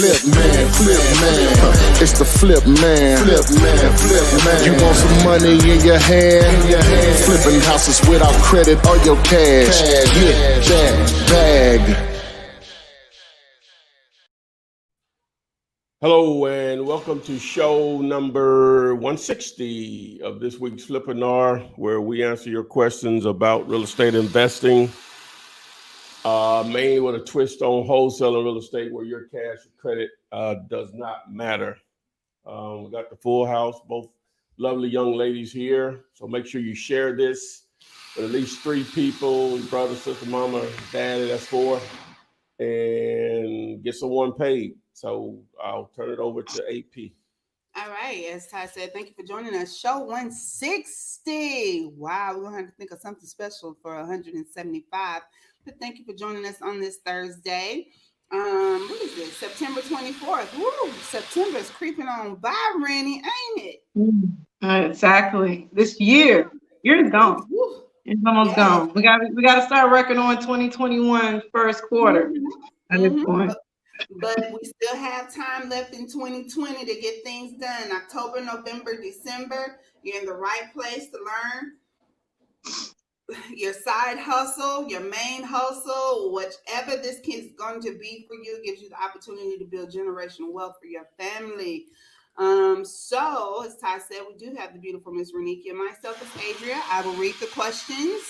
It's the flip man. You want some money in your hand? Flipping houses without credit or your cash. Get that bag. Hello and welcome to show number 160 of this week's Flippinar, where we answer your questions about real estate investing, mainly with a twist on wholesaling real estate, where your cash or credit does not matter. We got the full house, both lovely young ladies here. So make sure you share this with at least 3 people, your brother, sister, mama, daddy, that's 4, and get someone paid. So I'll turn it over to AP. All right, as Ty said, thank you for joining us. Show 160. Wow, we're going to have to think of something special for 175. But thank you for joining us on this Thursday. What is this? September 24th. Woo! September is creeping on by, Rennie, ain't it? Exactly. This year is gone. Woo. It's almost gone. We got to start working on 2021 first quarter at this point. But we still have time left in 2020 to get things done. October, November, December, you're in the right place to learn your side hustle, your main hustle, whatever this is going to be for you, gives you the opportunity to build generational wealth for your family. So, as Ty said, we do have the beautiful Miss Renique and myself as Adria. I will read the questions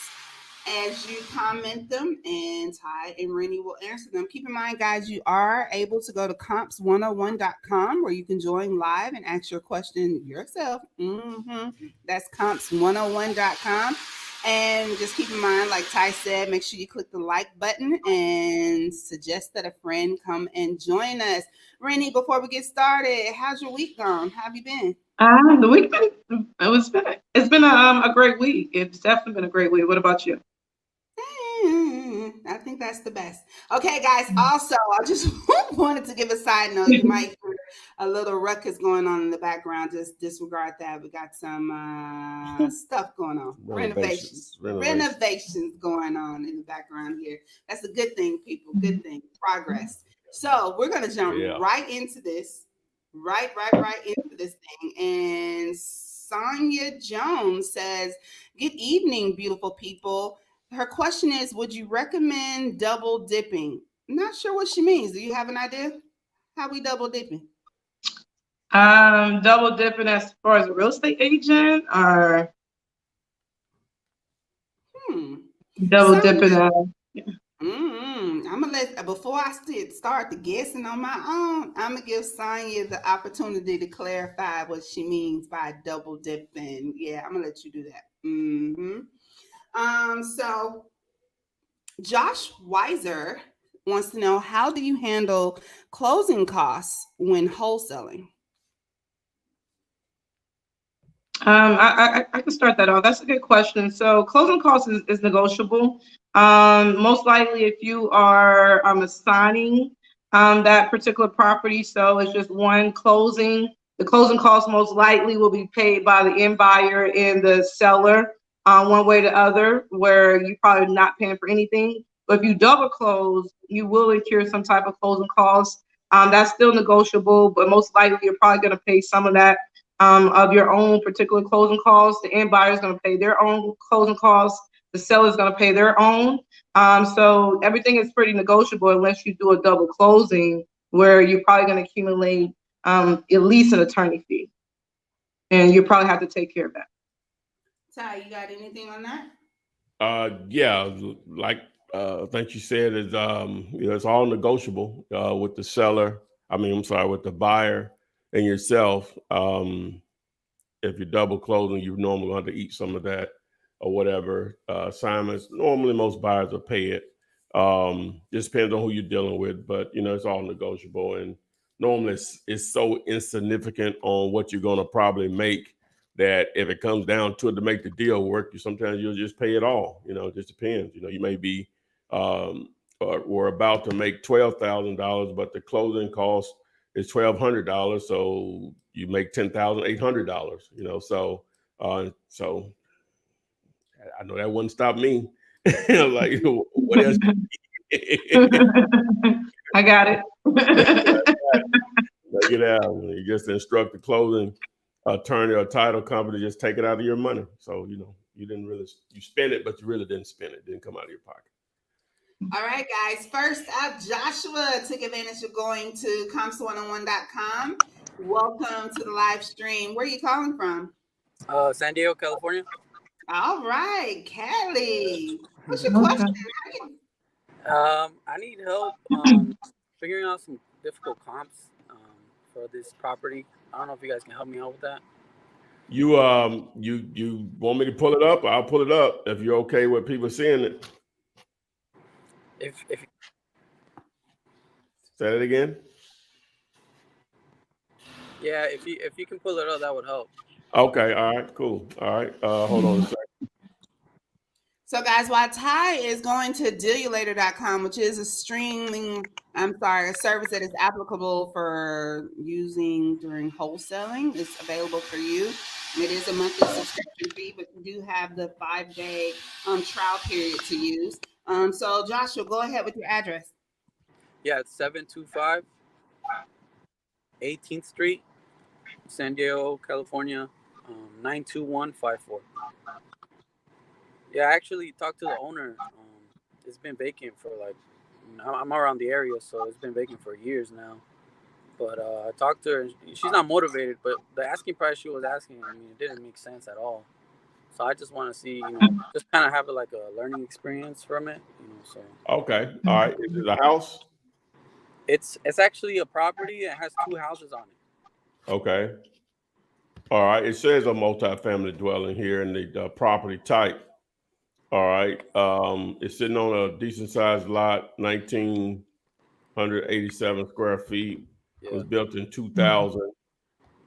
as you comment them, and Ty and Rennie will answer them. Keep in mind, guys, you are able to go to comps101.com where you can join live and ask your question yourself. That's comps101.com. And just keep in mind, like Ty said, make sure you click the like button and suggest that a friend come and join us. Rennie, before we get started, how's your week gone? How have you been? The week it's been a great week. It's definitely been a great week. What about you? I think that's the best. Okay, guys. Also, I just wanted to give a side note. You might hear a little ruckus going on in the background. Just disregard that. We got some stuff going on. Renovations going on in the background here. That's a good thing, people. Good thing. Progress. So we're gonna jump right into this. Right into this thing. And Sonia Jones says, "Good evening, beautiful people." Her question is, would you recommend double dipping? I'm not sure what she means. Do you have an idea how we double dipping? Double dipping as far as a real estate agent, or double dipping I'm gonna let, before I start the guessing on my own, I'm gonna give Sonia the opportunity to clarify what she means by double dipping. Yeah, I'm gonna let you do that. So Josh Weiser wants to know, how do you handle closing costs when wholesaling? I can start that off. That's a good question. So closing costs is negotiable. Most likely if you are assigning that particular property, so it's just one closing, the closing costs most likely will be paid by the end buyer and the seller, one way or the other, where you're probably not paying for anything. But if you double close, you will incur some type of closing costs. That's still negotiable, but most likely you're probably going to pay some of that of your own particular closing costs. The end buyer is going to pay their own closing costs. The seller is going to pay their own. So everything is pretty negotiable unless you do a double closing, where you're probably going to accumulate at least an attorney fee, and you probably have to take care of that. Ty, you got anything on that? Like I think you said, is it's all negotiable with the seller. With the buyer and yourself. If you're double closing, you're normally going to eat some of that or whatever assignments. Normally, most buyers will pay it. Just depends on who you're dealing with, but it's all negotiable. And normally, it's so insignificant on what you're going to probably make that if it comes down to it to make the deal work, sometimes you'll just pay it all. It just depends. You may be we're about to make $12,000, but the closing cost is $1,200, so you make $10,800. So I know that wouldn't stop me. Like, what else? I got it. take it out. You just instruct the closing attorney or title company to just take it out of your money. So, you know, you didn't really, you spend it, but you really didn't spend it. It didn't come out of your pocket. All right, guys. First up, Joshua took advantage of going to comps101.com. Welcome to the live stream. Where are you calling from? San Diego, California. All right, Kelly. What's your Okay. question? I need help figuring out some difficult comps for this property. I don't know if you guys can help me out with that. You want me to pull it up? I'll pull it up if you're okay with people seeing it. If Say it again. yeah, if you can pull it up, that would help. Okay. All right. Cool. All right. Hold on a second. So, guys, while Ty is going to dealulator.com, which is a service that is applicable for using during wholesaling, it's available for you. It is a monthly subscription fee, but you do have the 5-day trial period to use. So, Joshua, go ahead with your address. Yeah, it's 725 18th Street, San Diego, California, 92154. Yeah, I actually talked to the owner. It's been vacant for I'm around the area, so it's been vacant for years now. But I talked to her. She's not motivated, but the asking price she was asking, I mean, it didn't make sense at all. So I just want to see, just kind of have a learning experience from it, So Okay. All right. Is it a house? it's actually a property. It has 2 houses on it. Okay. All right. It says a multi-family dwelling here in the property type. All right. It's sitting on a decent sized lot, 1,987 square feet. Yeah. It was built in 2000.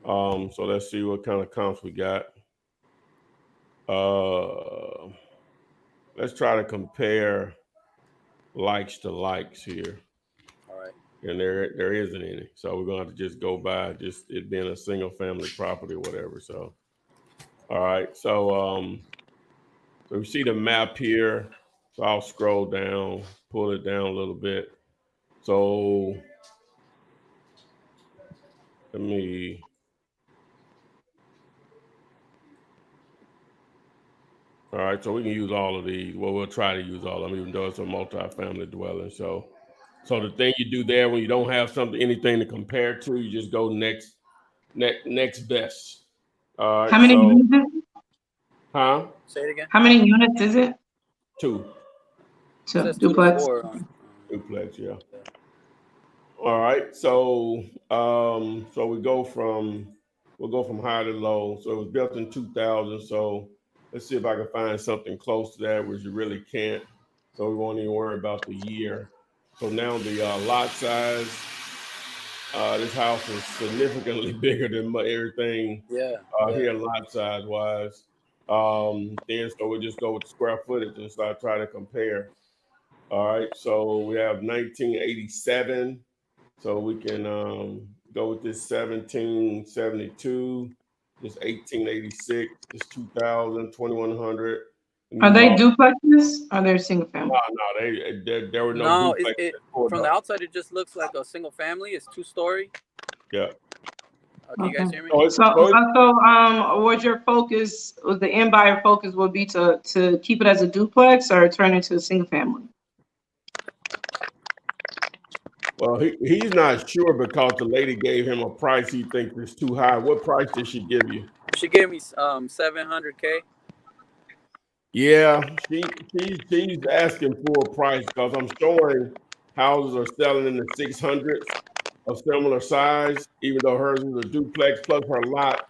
So let's see what kind of comps we got. Let's try to compare likes to likes here. All right. And there isn't any. So we're going to have to just go by just it being a single family property or whatever. So, all right. So we see the map here. So I'll scroll down, pull it down a little bit. So let me. All right, so we can use all of these. Well, we'll try to use all of them, even though it's a multi-family dwelling. So the thing you do there when you don't have anything to compare to, you just go next best. All right. How many units is it? Huh? Say it again. How many units is it? 2. It says 2 to Duplex. 4. Duplex, yeah. All right. So we'll go from high to low. So it was built in 2000. So let's see if I can find something close to that, which you really can't. So we won't even worry about the year. So now the lot size, this house is significantly bigger than everything here lot size wise. Then so we'll just go with square footage and start trying to compare. All right. So we have 1987. So we can go with this 1772, this 1886, this 2000, 2100. Are they duplexes? Or are they single family? No, there were no duplexes. From the outside, it just looks like a single family. It's 2-story. Yeah. Can you guys hear me? Was your focus, was the end buyer focus would be to keep it as a duplex or turn it to a single family? Well, he's not sure because the lady gave him a price he thinks is too high. What price did she give you? She gave me $700K. Yeah, she's asking for a price because I'm showing houses are selling in the 600s of similar size, even though hers is a duplex, plus her lot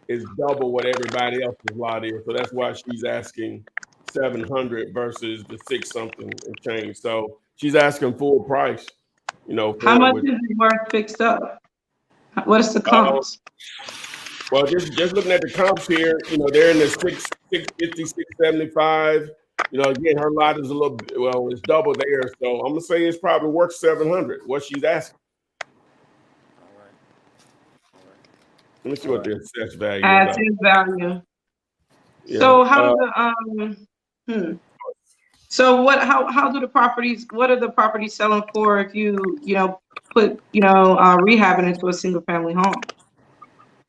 is double what everybody else's lot is. So that's why she's asking 700 versus the 6-something and change. So she's asking full price. How much is it worth fixed up? What is the comps? Well, just looking at the comps here, they're in the 650, 675. Again, her lot is it's double there. So I'm gonna say it's probably worth 700. What she's asking. All right. Let me see what the assessed value is. Value. Yeah. So how does So how do the properties, what are the properties selling for if you put, rehabbing into a single family home?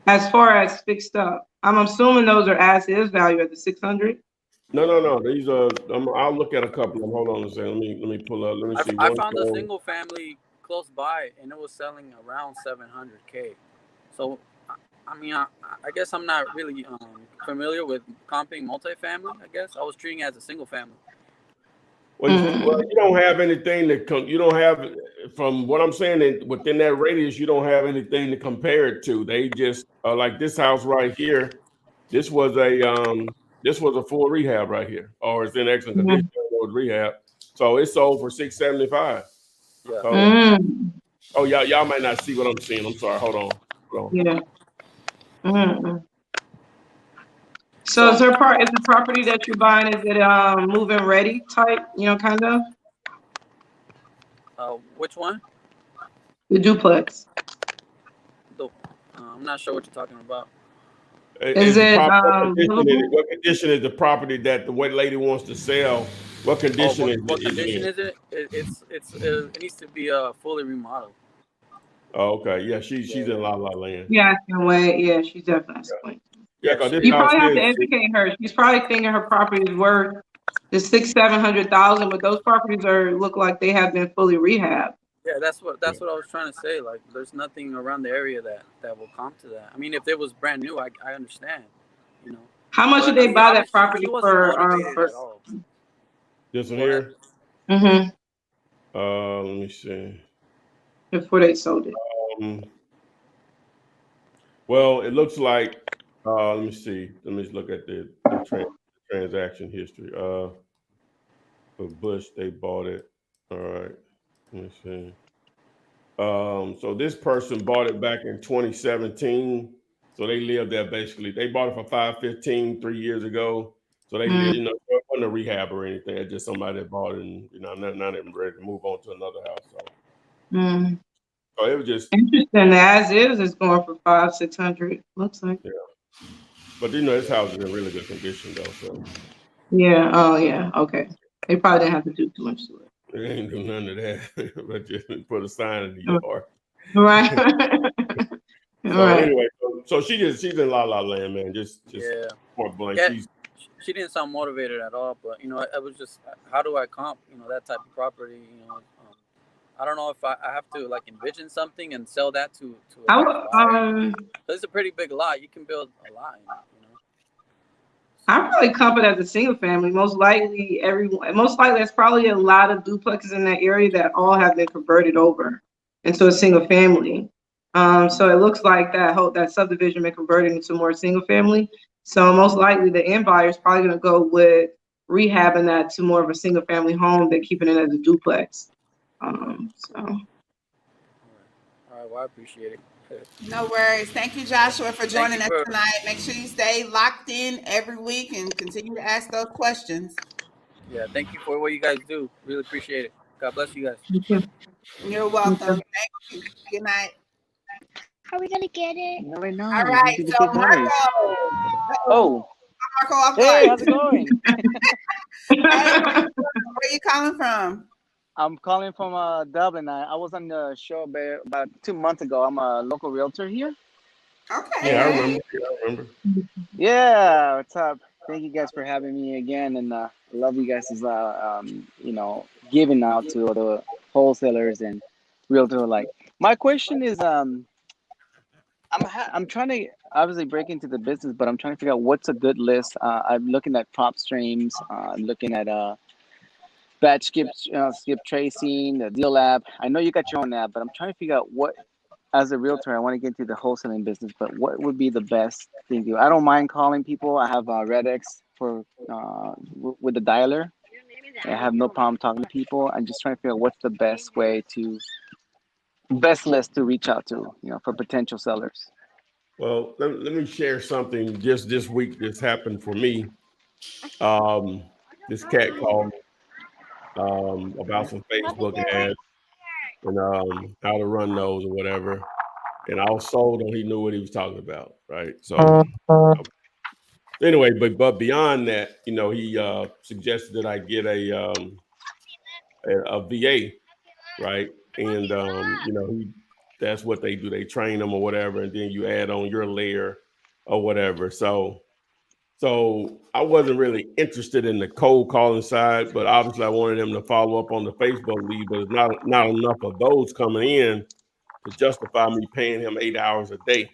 As far as fixed up, I'm assuming those are as is value at the 600. No. These are. I'll look at a couple of them. Hold on a second. Let me pull up. Let me see. I found a single family close by, and it was selling around 700K. So, I mean, I guess I'm not really familiar with comping multifamily. I guess I was treating it as a single family. Well, you don't have anything to you don't have, from what I'm saying, that within that radius, you don't have anything to compare it to. They just like this house right here. This was a full rehab right here, or it's in excellent condition. It was rehab, so it sold for $675. Yeah. So, oh y'all might not see what I'm seeing. I'm sorry. Hold on. Yeah. So is the property that you're buying, is it move-in ready type, kind of? Which one? The duplex. I'm not sure what you're talking about. Is it what condition is the property that the white lady wants to sell? What condition is it? What condition is it? It needs to be fully remodeled. Oh, okay. Yeah, she's in La La Land. Yeah, yeah, she's definitely asking. Yeah, because you probably have to educate her. She's probably thinking her property is worth the $600,000-700,000, but those properties look like they have been fully rehabbed. Yeah, that's what I was trying to say. Like, there's nothing around the area that will come to that. I mean, if it was brand new, I understand. How much did they buy that property for? This one here. Mm-hmm. Let me see. Before they sold it. Well, it looks like. Let me see. Let me look at the transaction history. For Bush, they bought it. All right. Let me see. So this person bought it back in 2017. So they lived there basically. They bought it for $515 3 years ago. So they lived, it wasn't a rehab or anything. It's just somebody that bought it, and now they're ready to move on to another house. So. So it was just interesting. As is going for $500-600. Looks like. Yeah. But this house is in really good condition though. So. Yeah. Oh yeah. Okay. They probably didn't have to do too much to it. They ain't do none of that, but just put a sign in the yard. Right. So anyway, so she's in La La Land, man. Just point blank. Yeah, she didn't sound motivated at all. But I was just, how do I comp that type of property? I don't know if I have to like envision something and sell that to it's a pretty big lot. You can build a lot in it, I probably comp it as a single family. Most likely there's probably a lot of duplexes in that area that all have been converted over into a single family. So it looks like that subdivision been converted into more single family. So most likely the end buyer is probably going to go with rehabbing that to more of a single family home than keeping it as a duplex. All right, well, I appreciate it. No worries. Thank you, Joshua, for joining us tonight. Make sure you stay locked in every week and continue to ask those questions. Yeah, thank you for what you guys do. Really appreciate it. God bless you guys. You're welcome. Thank you. Good night. Are we gonna get it? No, right now. All right, so Marco. Oh. Marco, hey, how's it going? Hey, where are you calling from? I'm calling from Dublin. I was on the show about 2 months ago. I'm a local realtor here. Okay. Yeah, I remember. Yeah, what's up? Thank you guys for having me again, and I love you guys' giving out to the wholesalers and realtor alike. My question is, I'm trying to obviously break into the business, but I'm trying to figure out what's a good list. I'm looking at prop streams. I'm looking at batch skip tracing, the deal app. I know you got your own app, but I'm trying to figure out what, as a realtor, I want to get into the wholesaling business, but what would be the best thing to do? I don't mind calling people. I have RedX for with the dialer. I have no problem talking to people. I'm just trying to figure out what's the best list to reach out to, for potential sellers. Well, let me share something just this week that's happened for me. This cat called me about some Facebook ads and how to run those or whatever. And I was sold on he knew what he was talking about, right? So Anyway, but beyond that, you know, he suggested that I get a VA, right? And you know, that's what they do. They train them or whatever, and then you add on your layer or whatever. So I wasn't really interested in the cold calling side, but obviously I wanted them to follow up on the Facebook lead, but it's not enough of those coming in to justify me paying him 8 hours a day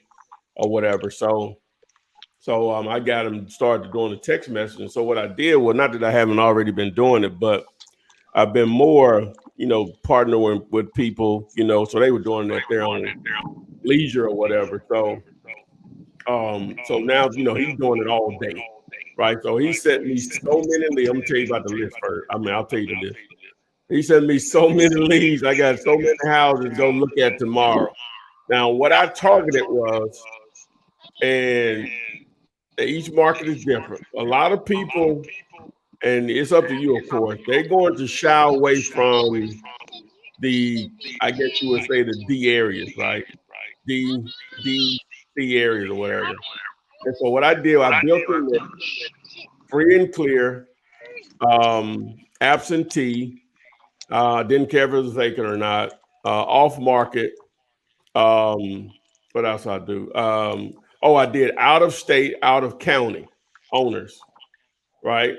or whatever. So I got him started doing the text messaging. So what I did was, not that I haven't already been doing it, but I've been more, you know, partnering with people, you know, so they were doing that their own leisure or whatever. So now, you know, he's doing it all day, right? So he sent me so many leads. I'm gonna tell you about the list first. I mean, I'll tell you the list. He sent me so many leads. I got so many houses to go look at tomorrow. Now, what I targeted was, and each market is different. A lot of people, and it's up to you, of course, they're going to shy away from I guess you would say, the D areas, right? D areas or whatever. And so what I did, I built a list, free and clear, absentee, didn't care if it was vacant or not, off market. What else I do? I did out of state, out of county owners, right?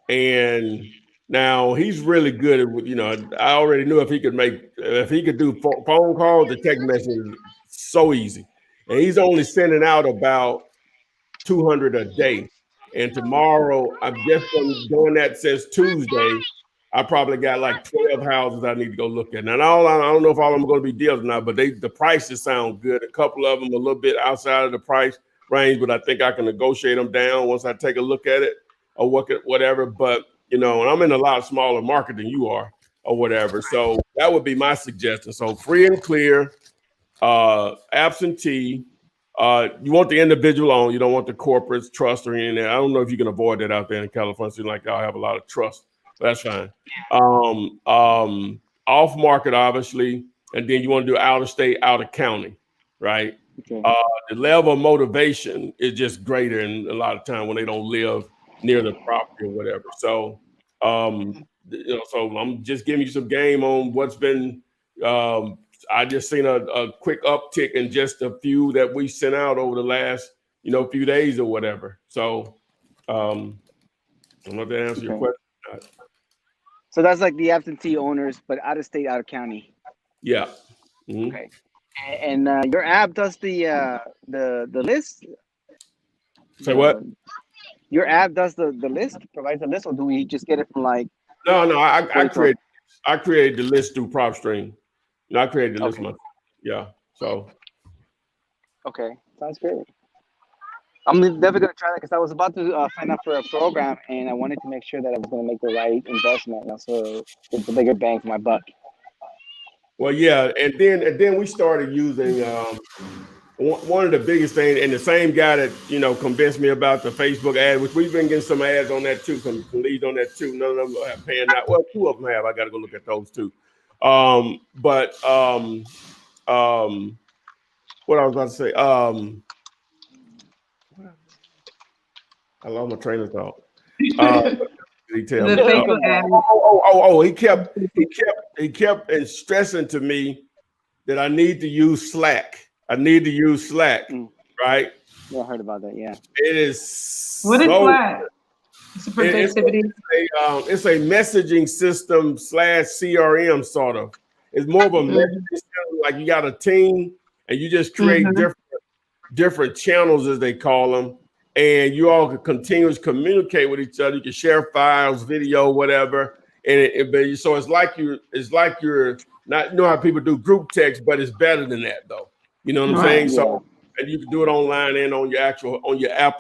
And now he's really good at, you know, I already knew if he could do phone calls, the text message is so easy. And he's only sending out about 200 a day. And tomorrow, I'm just doing that since Tuesday. I probably got like 12 houses I need to go look at. Now, I don't know if all of them are going to be deals or not, but the prices sound good. A couple of them a little bit outside of the price range, but I think I can negotiate them down once I take a look at it or whatever. But, you know, and I'm in a lot smaller market than you are or whatever. So that would be my suggestion. So free and clear, absentee. You want the individual owned. You don't want the corporates, trust, or anything. I don't know if you can avoid that out there in California. Seems like y'all have a lot of trust. That's fine. Off market, obviously, and then you want to do out of state, out of county, right? Okay. The level of motivation is just greater, and a lot of time when they don't live near the property or whatever. So, you know, so I'm just giving you some game on what's been. I just seen a quick uptick in just a few that we sent out over the last, you know, few days or whatever. So, I don't know if that answers your question. So that's like the absentee owners, but out of state, out of county. Yeah. Mm-hmm. Okay. And your app does the list. Say what? Your app does the list, provides the list, or do we just get it from like? No. I created the list through PropStream. I created the list myself. Yeah. So. Okay, sounds great. I'm definitely gonna try that because I was about to sign up for a program and I wanted to make sure that I was gonna make the right investment and also get the bigger bang for my buck. Well, yeah, and then we started using one of the biggest things, and the same guy that, you know, convinced me about the Facebook ad, which we've been getting some ads on that too, some leads on that too. None of them are paying out. Well, two of them have. I got to go look at those too. What I was about to say. I lost my train of thought. He tell me. He kept stressing to me that I need to use Slack. Right? Yeah, I heard about that. Yeah. It is. What is Slack? It's a productivity. It's a messaging system / CRM sort of. It's more of a messaging system, like you got a team and you just create different channels, as they call them. And you all can continuously communicate with each other. You can share files, video, whatever. And so it's like you're not, you know how people do group text, but it's better than that though. You know what I'm saying? Yeah. So, and you can do it online and on your app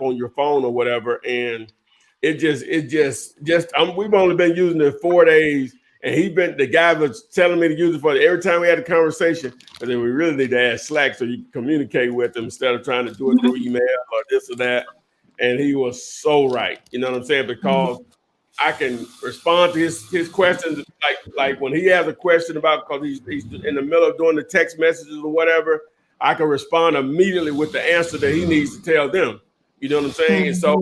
on your phone or whatever. And we've only been using it 4 days. And the guy was telling me to use it for every time we had a conversation. But then we really need to add Slack so you can communicate with them instead of trying to do it through email or this or that. And he was so right. You know what I'm saying? Because I can respond to his questions. Like when he has a question about, because he's in the middle of doing the text messages or whatever, I can respond immediately with the answer that he needs to tell them. You know what I'm saying? And so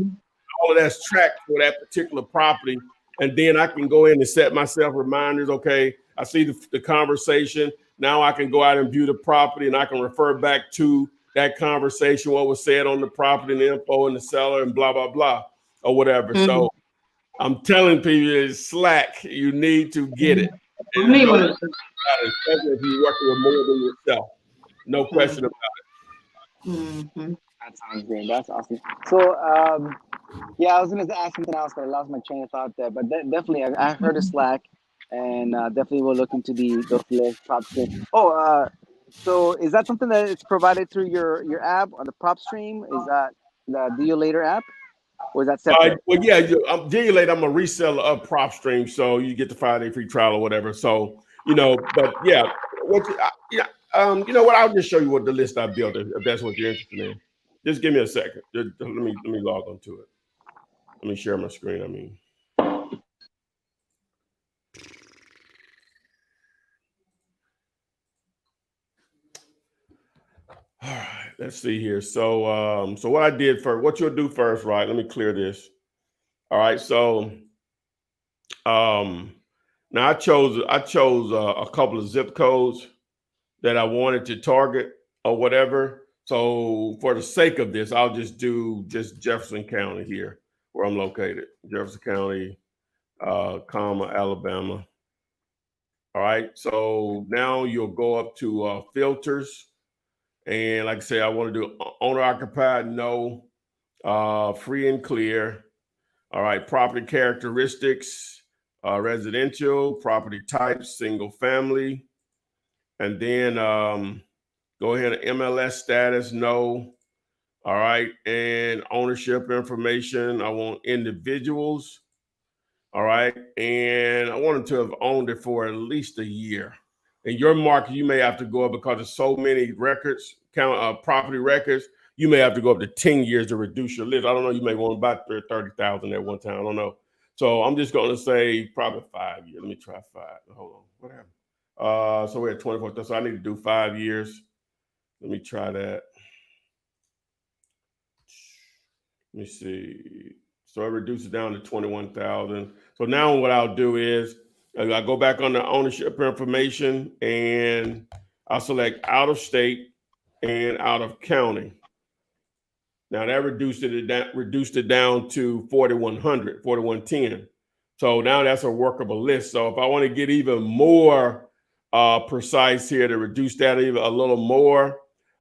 all of that's tracked for that particular property. And then I can go in and set myself reminders. Okay, I see the conversation. Now I can go out and view the property and I can refer back to that conversation, what was said on the property and the info and the seller and blah, blah, blah, or whatever. So I'm telling people it's slack. You need to get it. And Me no, when it's- especially if you're working with more than yourself. No question about it. That sounds great. That's awesome. So, yeah, I was gonna ask something else, but I lost my train of thought there. But definitely, I heard of Slack, and definitely we'll look into those list prop stream. Oh, so is that something that is provided through your app on the prop stream? Is that the Deal Later app, or is that separate? Well, yeah, I'm Digulate. I'm a reseller of PropStream, so you get the 5-day free trial or whatever. So but yeah, you know what? I'll just show you what the list I built if that's what you're interested in. Just give me a second. Let me log on to it. Let me share my screen. I mean. All right, let's see here. So, so what I did first, what you'll do first, right? Let me clear this. All right, so, now I chose a couple of zip codes that I wanted to target or whatever. So, for the sake of this, I'll just do Jefferson County here, where I'm located, Jefferson County, comma Alabama. All right, so now you'll go up to filters. And like I say, I want to do owner occupied, no, free and clear. All right, property characteristics, residential, property types, single family. And then go ahead and MLS status, no. All right, and ownership information, I want individuals. All right, and I want them to have owned it for at least a year. In your market, you may have to go up because there's so many records, property records. You may have to go up to 10 years to reduce your list. I don't know. You may want about 30,000 at one time. I don't know. So I'm just going to say probably 5 years. Let me try 5. Hold on. What happened? So we're at 24. So I need to do 5 years. Let me try that. Let me see. So it reduces down to 21,000. So now what I'll do is I go back on the ownership information and I'll select out of state and out of county. Now that reduced it down to 4,100, 4,110. So now that's a workable list. So if I want to get even more precise here to reduce that even a little more,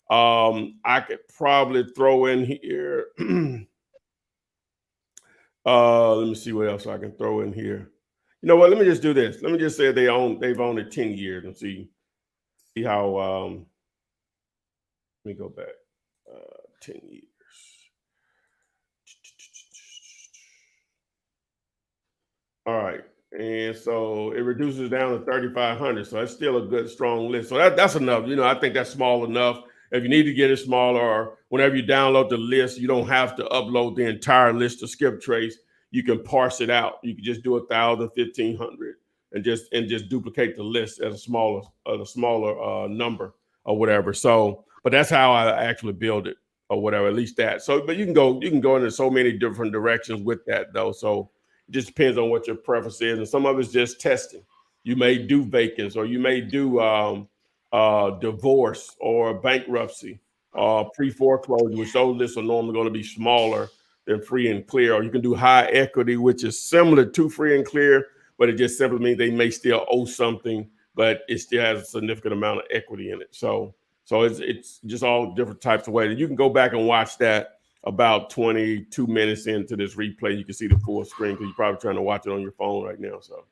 I could probably throw in here. Let me see what else I can throw in here. You know what? Let me just do this. Let me just say they've owned it 10 years and see how. Let me go back. 10 years. All right, and so it reduces down to 3,500. So that's still a good, strong list. So that's enough. I think that's small enough. If you need to get it smaller, or whenever you download the list, you don't have to upload the entire list to Skip Trace. You can parse it out. You can just do 1,000, 1,500, and just duplicate the list at a smaller number or whatever. So, but that's how I actually build it or whatever. At least that. So, but you can go into so many different directions with that though. So it just depends on what your preference is, and some of it's just testing. You may do vacants, or you may do divorce or bankruptcy, pre-foreclosure, which those lists are normally going to be smaller than free and clear. Or you can do high equity, which is similar to free and clear, but it just simply means they may still owe something, but it still has a significant amount of equity in it. So it's just all different types of ways. And you can go back and watch that about 22 minutes into this replay. You can see the full screen because you're probably trying to watch it on your phone right now. So,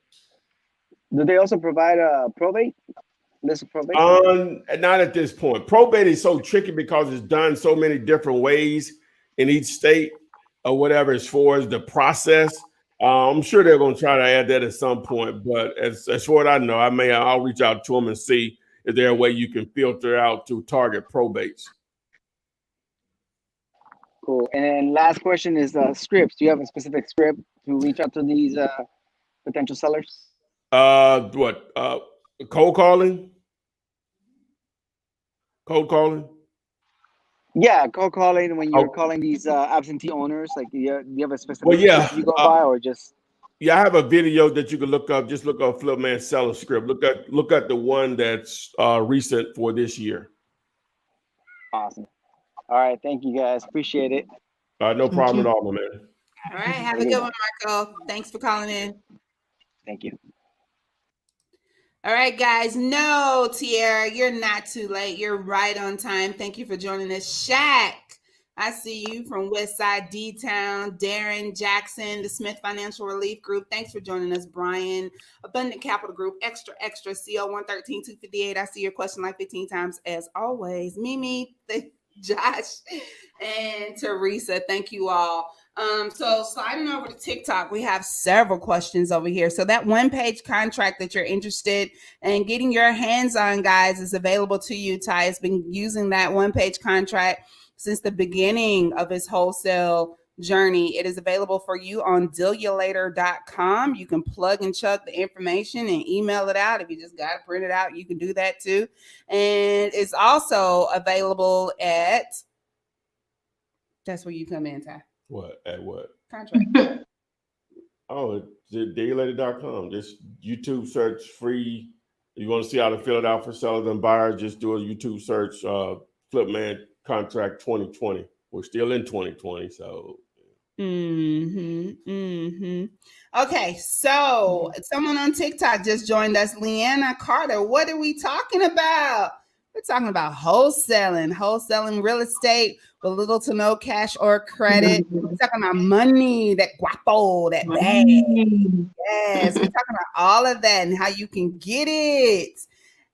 Do they also provide a probate? List of probate? Not at this point. Probate is so tricky because it's done so many different ways in each state or whatever as far as the process. I'm sure they're going to try to add that at some point, but as far as I know, I'll reach out to them and see if there's a way you can filter out to target probates. Cool. And then last question is scripts. Do you have a specific script to reach out to these potential sellers? What? Cold calling? Cold calling? Yeah, cold calling when you're Oh, calling these absentee owners. Like, do you have a well, specific yeah. script you go by, or just? Yeah, I have a video that you can look up. Just look up Flipman seller script. Look at the one that's recent for this year. Awesome. All right, thank you guys. Appreciate it. No Thank problem you. at all, my man. All right. Have Have a a good good one. one, Marco. Thanks for calling in. Thank you. All right, guys. No, Tierra, you're not too late. You're right on time. Thank you for joining us. Shaq, I see you from Westside D-Town. Darren Jackson, the Smith Financial Relief Group. Thanks for joining us. Brian, Abundant Capital Group, Extra, CO 113 258. I see your question like 15 times as always. Mimi, Josh, and Teresa. Thank you all. So sliding over to TikTok, we have several questions over here. So that one-page contract that you're interested in getting your hands on, guys, is available to you. Ty has been using that one-page contract since the beginning of his wholesale journey. It is available for you on dealulator.com. You can plug and chug the information and email it out. If you just got to print it out, you can do that too. And it's also available at, that's where you come in, Ty. What? At what? Contract. Oh, it's dealulator.com. Just YouTube search free. You want to see how to fill it out for sellers and buyers, just do a YouTube search, Flipman Contract 2020. We're still in 2020, so. Okay, so someone on TikTok just joined us, Leanna Carter. What are we talking about? We're talking about wholesaling real estate with little to no cash or credit. We're talking about money, that guapo, that bag. Yes, we're talking about all of that and how you can get it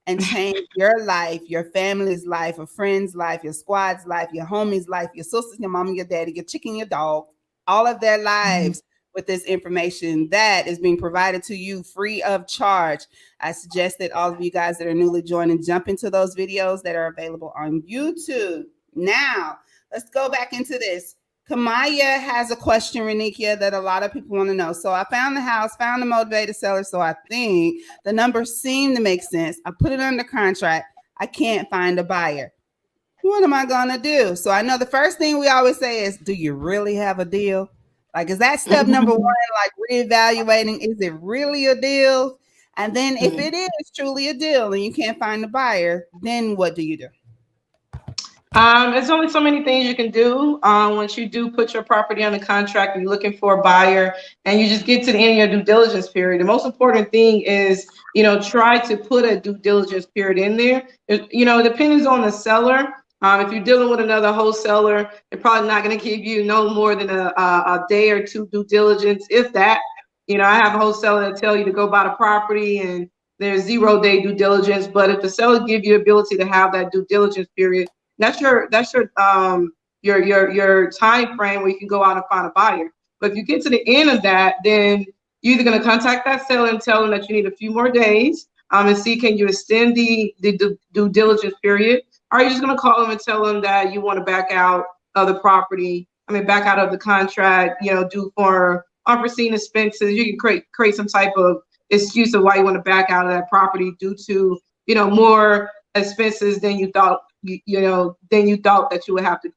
and change your life, your family's life, a friend's life, your squad's life, your homie's life, your sister's, your mom, your daddy, your chicken, your dog, all of their lives with this information that is being provided to you free of charge. I suggest that all of you guys that are newly joining jump into those videos that are available on YouTube. Now, let's go back into this. Kamaya has a question, Renikia, that a lot of people want to know. So I found the house, found the motivated seller. So I think the numbers seem to make sense. I put it under contract. I can't find a buyer. What am I going to do? So I know the first thing we always say is, do you really have a deal? Like, is that step number one, like reevaluating, is it really a deal? And then if it is truly a deal and you can't find a buyer, then what do you do? There's only so many things you can do once you do put your property under contract and you're looking for a buyer and you just get to the end of your due diligence period. The most important thing is, try to put a due diligence period in there. It depends on the seller. If you're dealing with another wholesaler, they're probably not going to give you no more than a day or two due diligence, if that. I have a wholesaler that tell you to go buy the property and there's 0-day due diligence. But if the seller give you the ability to have that due diligence period, that's your time frame where you can go out and find a buyer. But if you get to the end of that, then you're either going to contact that seller and tell them that you need a few more days and see can you extend the due diligence period, or you're just going to call them and tell them that you want to back out of the property. Back out of the contract. Due for unforeseen expenses. You can create some type of excuse of why you want to back out of that property due to more expenses than you thought. Than you thought that you would have to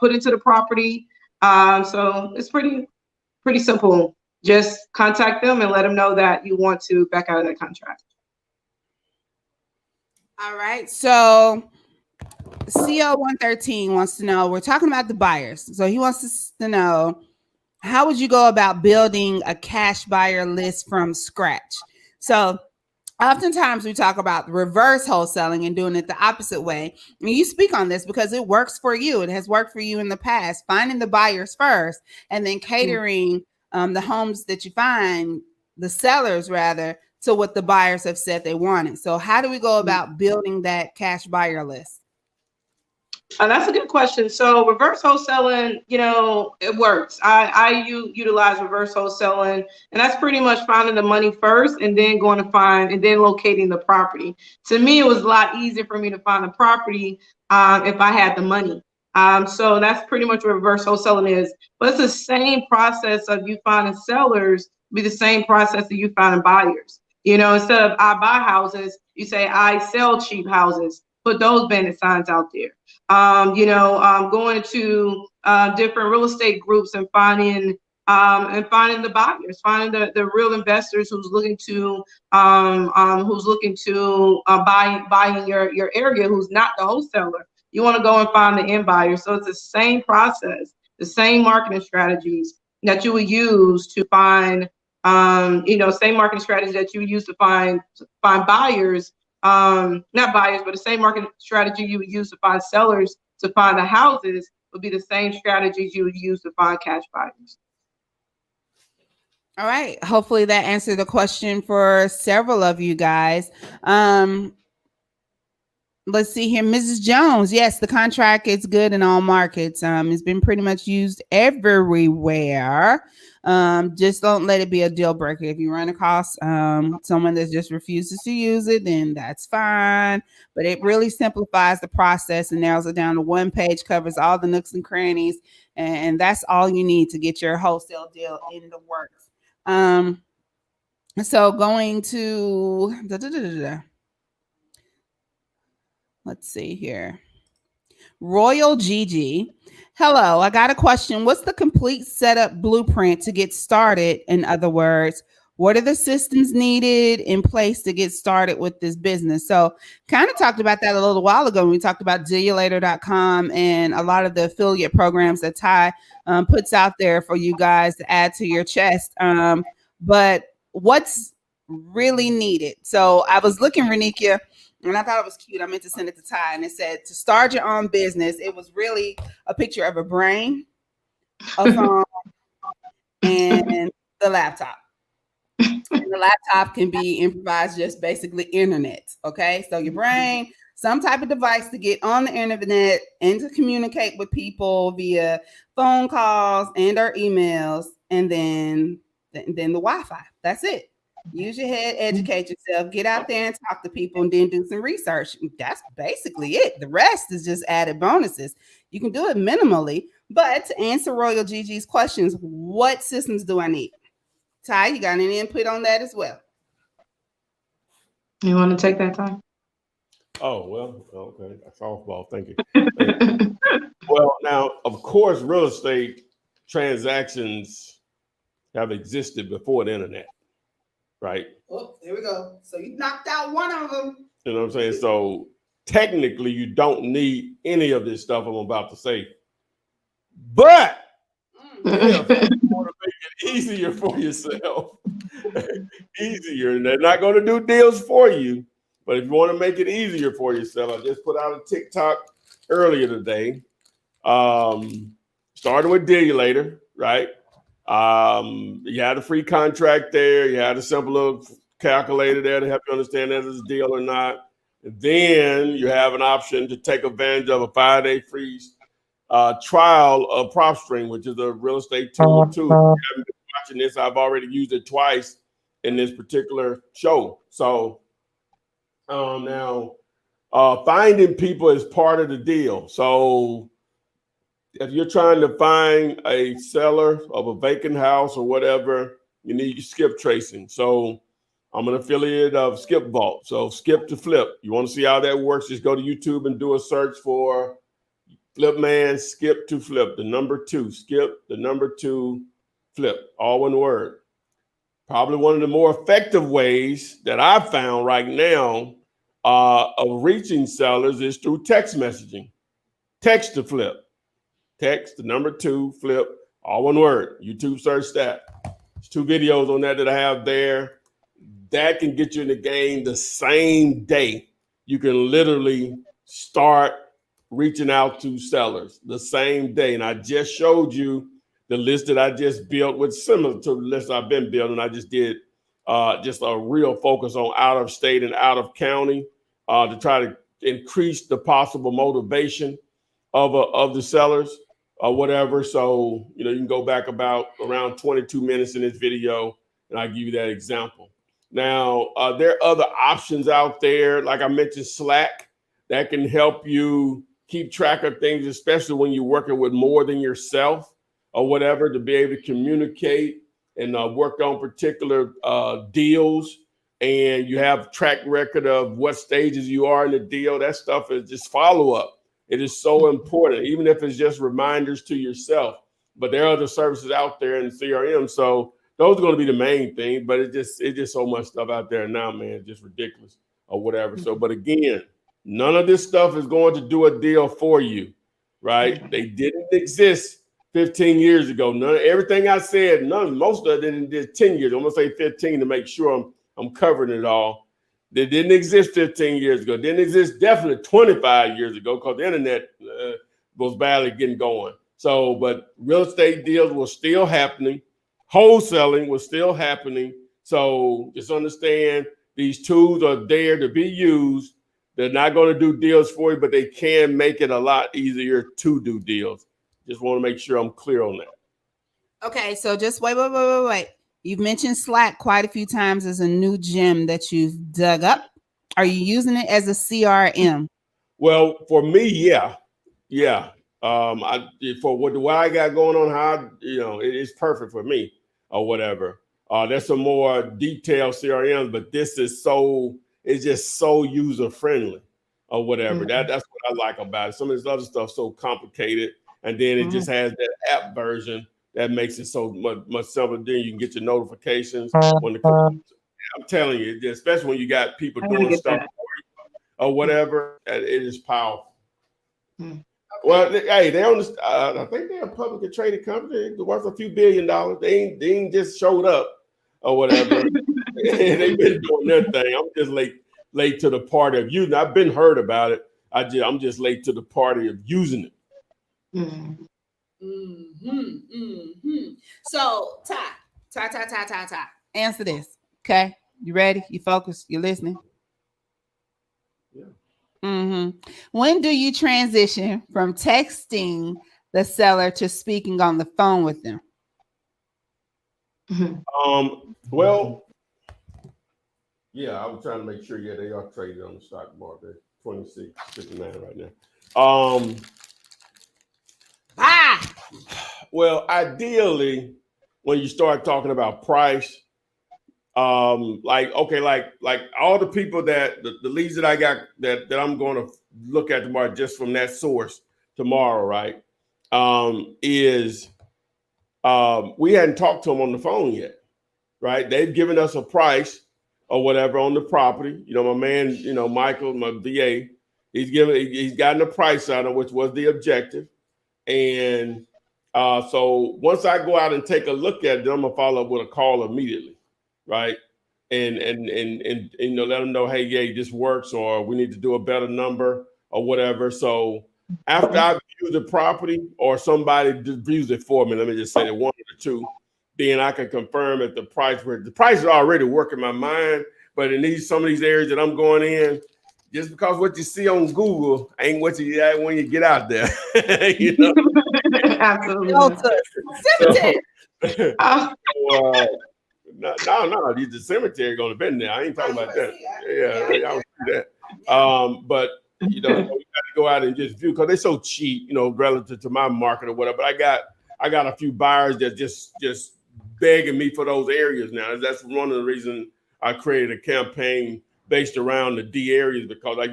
put into the property. So it's pretty simple. Just contact them and let them know that you want to back out of that contract. All right. So CO 113 wants to know, we're talking about the buyers. So he wants to know, how would you go about building a cash buyer list from scratch? So oftentimes we talk about reverse wholesaling and doing it the opposite way. And you speak on this because it works for you. It has worked for you in the past, finding the buyers first and then catering the homes that you find, the sellers rather, to what the buyers have said they wanted. So how do we go about building that cash buyer list? That's a good question. So reverse wholesaling, it works. I utilize reverse wholesaling, and that's pretty much finding the money first and then going to find and then locating the property. To me, it was a lot easier for me to find the property if I had the money. So that's pretty much what reverse wholesaling is. But it's the same process of you finding sellers, be the same process of you finding buyers. Instead of I buy houses, you say I sell cheap houses. put those bandit signs out there. Going to different real estate groups and finding the buyers, finding the real investors who's looking to buy in your area, who's not the wholesaler. You want to go and find the end buyer. So it's the same process, the same marketing strategies that you would use to find, same marketing strategies that you would use to find buyers, not buyers, but the same marketing strategy you would use to find sellers to find the houses would be the same strategies you would use to find cash buyers. All right. Hopefully that answered the question for several of you guys. Let's see here. Mrs. Jones. Yes, the contract is good in all markets. It's been pretty much used everywhere. Just don't let it be a deal breaker. If you run across someone that just refuses to use it, then that's fine. But it really simplifies the process and narrows it down to one page, covers all the nooks and crannies. And that's all you need to get your wholesale deal in the works. So going to let's see here. Royal Gigi. Hello, I got a question. What's the complete setup blueprint to get started? In other words, what are the systems needed in place to get started with this business? So kind of talked about that a little while ago when we talked about dealulator.com and a lot of the affiliate programs that Ty puts out there for you guys to add to your chest. But what's really needed? So I was looking, Renikia, and I thought it was cute. I meant to send it to Ty, and it said to start your own business. It was really a picture of a brain, a phone, and the laptop. And the laptop can be improvised, just basically internet. Okay, so your brain, some type of device to get on the internet and to communicate with people via phone calls and or emails, and then the Wi-Fi. That's it. Use your head, educate yourself, get out there and talk to people, and then do some research. That's basically it. The rest is just added bonuses. You can do it minimally, but to answer Royal Gigi's questions, what systems do I need? Ty, you got any input on that as well? You want to take that, Ty? Oh, well, okay. That's softball. Thank you. Well, now, of course, real estate transactions have existed before the internet. Right. Oh, there we go. So you knocked out one of them. You know what I'm saying? So technically, you don't need any of this stuff I'm about to say. But if you want to make it easier for yourself, easier, and they're not going to do deals for you. But if you want to make it easier for yourself, I just put out a TikTok earlier today. Starting with Dealulator, right? You had a free contract there. You had a simple little calculator there to help you understand that it's a deal or not. And then you have an option to take advantage of a 5-day free trial of PropStream, which is a real estate tool too. If you haven't been watching this, I've already used it twice in this particular show. So now finding people is part of the deal. So if you're trying to find a seller of a vacant house or whatever, you need skip tracing. So I'm an affiliate of Skip Vault. So skip to flip. You want to see how that works? Just go to YouTube and do a search for Flipman skip to flip. The number 2, skip, the number 2, flip. All one word. Probably one of the more effective ways that I've found right now of reaching sellers is through text messaging. Text to flip. Text, the number 2, flip, all one word. YouTube search that. There's 2 videos on that I have there. That can get you in the game the same day. You can literally start reaching out to sellers the same day. And I just showed you the list that I just built, which similar to the list I've been building. I just did just a real focus on out of state and out of county to try to increase the possible motivation of the sellers or whatever. So, you can go back about around 22 minutes in this video, and I give you that example. Now, there are other options out there. Like I mentioned, Slack, that can help you keep track of things, especially when you're working with more than yourself or whatever, to be able to communicate and work on particular deals and you have track record of what stages you are in the deal. That stuff is just follow up. It is so important, even if it's just reminders to yourself. But there are other services out there in the CRM, so those are going to be the main thing. But it's just so much stuff out there now, man. It's just ridiculous or whatever. So, but again, none of this stuff is going to do a deal for you, right? They didn't exist 15 years ago. Everything I said, most of it did 10 years. I'm gonna say 15 to make sure I'm covering it all. They didn't exist 15 years ago. Didn't exist definitely 25 years ago because the internet was badly getting going. So, but real estate deals were still happening. Wholesaling was still happening. So just understand these tools are there to be used. They're not going to do deals for you, but they can make it a lot easier to do deals. Just want to make sure I'm clear on that. Okay, so just wait. You've mentioned Slack quite a few times as a new gem that you've dug up. Are you using it as a CRM? Well, for me, yeah. For what I got going on, how it is perfect for me or whatever. There's some more detailed CRMs, but this is it's just so user friendly or whatever. That's what I like about it. Some of this other stuff so complicated, and then it just has that app version that makes it so much simpler. Then you can get your notifications when I'm telling you, especially when you got people doing stuff or whatever. It is powerful. Okay. Well, hey, they on the. I think they're a publicly traded company. They're worth a few $1 billion. They ain't just showed up or whatever. They've been doing their thing. I'm just late to the party of using. I've been heard about it. I'm just late to the party of using it. So, Ty, answer this. Okay, you ready? You focused? You listening? Yeah. When do you transition from texting the seller to speaking on the phone with them? Well, yeah, I was trying to make sure. Yeah, they are traded on the stock market. 26.59 right now. Well, ideally, when you start talking about price, like all the people that the leads that I got that I'm going to look at tomorrow, just from that source tomorrow, right? We hadn't talked to them on the phone yet, right? They've given us a price or whatever on the property. My man, Michael, my VA, he's gotten a price on it, which was the objective. And so once I go out and take a look at it, I'm gonna follow up with a call immediately, right? And let them know, hey, yeah, this works, or we need to do a better number or whatever. So after I view the property or somebody views it for me, let me just say that one or two, then I can confirm that the price is already working my mind. But in some of these areas that I'm going in, just because what you see on Google ain't what you get when you get out there. Absolutely. No, the cemetery gonna be in there. I ain't talking about that. Yeah, I don't do that. But we got to go out and just view because they're so cheap, relative to my market or whatever. But I got a few buyers that just begging me for those areas now. That's one of the reasons I created a campaign based around the D areas, because I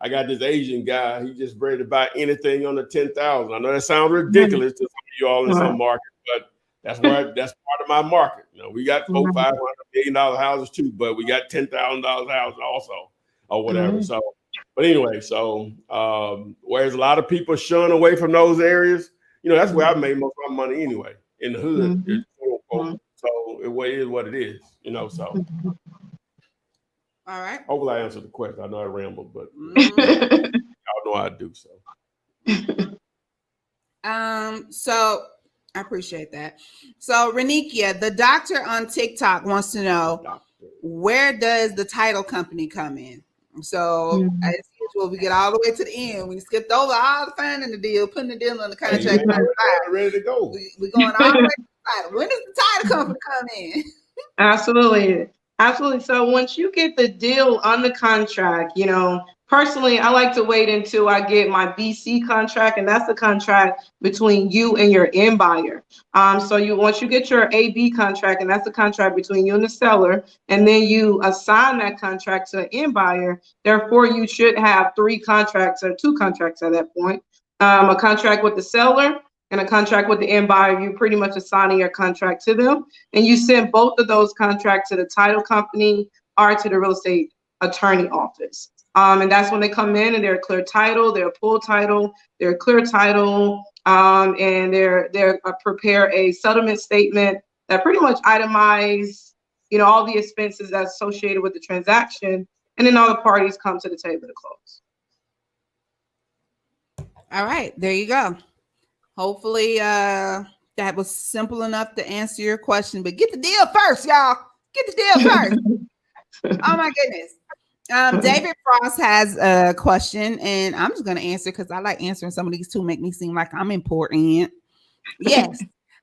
got this Asian guy. He just ready to buy anything under 10,000. I know that sounds ridiculous to some of you all in some market, but that's part of my market. We got $400-500 million houses too, but we got $10,000 houses also or whatever. So, but anyway, whereas a lot of people shun away from those areas, that's where I made most of my money anyway, in the hood. So it is what it is, so. All right. Hopefully I answered the question. I know I rambled, but y'all know I do so. So I appreciate that. So Renikia, the doctor on TikTok wants to know, where does the title company come in? So as usual, we get all the way to the end. We skipped over all the finding the deal, putting the deal on the contract. Ready to go. We're going all the way to the title. When does the title company come in? Absolutely. So once you get the deal on the contract, Personally, I like to wait until I get my BC contract, and that's the contract between you and your end buyer. So once you get your AB contract, and that's the contract between you and the seller, and then you assign that contract to an end buyer. Therefore, you should have 3 contracts or 2 contracts at that point. A contract with the seller and a contract with the end buyer. You pretty much assigning your contract to them, and you send both of those contracts to the title company or to the real estate attorney office. And that's when they come in and they're a clear title, they're a full title, they're a clear title, and they're prepare a settlement statement that pretty much itemize, all the expenses that's associated with the transaction, and then all the parties come to the table to close. All right, there you go. Hopefully that was simple enough to answer your question, but get the deal first, y'all. Get the deal first. Oh my goodness. David Frost has a question, and I'm just going to answer because I like answering some of these too, make me seem like I'm important. Yes.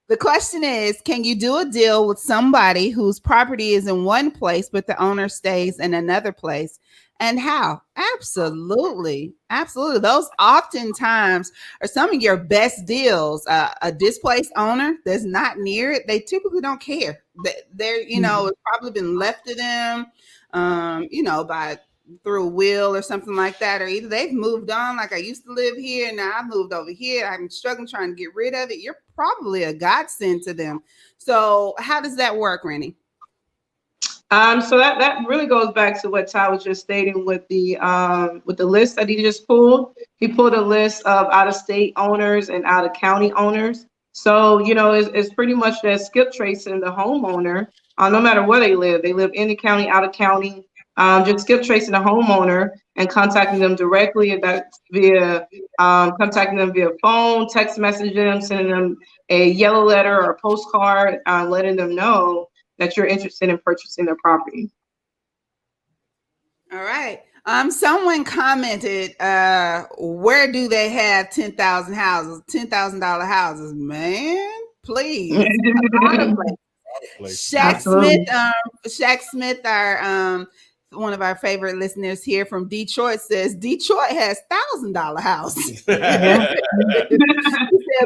The question is, can you do a deal with somebody whose property is in one place, but the owner stays in another place? And how? Absolutely. Absolutely. Those oftentimes are some of your best deals. A displaced owner that's not near it, they typically don't care. They're, it's probably been left to them, by through a will or something like that, or either they've moved on, like I used to live here, now I've moved over here, I'm struggling trying to get rid of it. You're probably a godsend to them. So how does that work, Randy? So that really goes back to what Ty was just stating with the list that he just pulled. He pulled a list of out-of-state owners and out-of-county owners. So, it's pretty much that skip tracing the homeowner, no matter where they live in the county, out of county, just skip tracing the homeowner and contacting them directly, via contacting them via phone, text messaging them, sending them a yellow letter or a postcard, letting them know that you're interested in purchasing their property. All right. Someone commented, where do they have 10,000 houses, $10,000 houses? Man, please. A lot of places. Shaq Smith, our one of our favorite listeners here from Detroit, says Detroit has $1,000 houses. He said,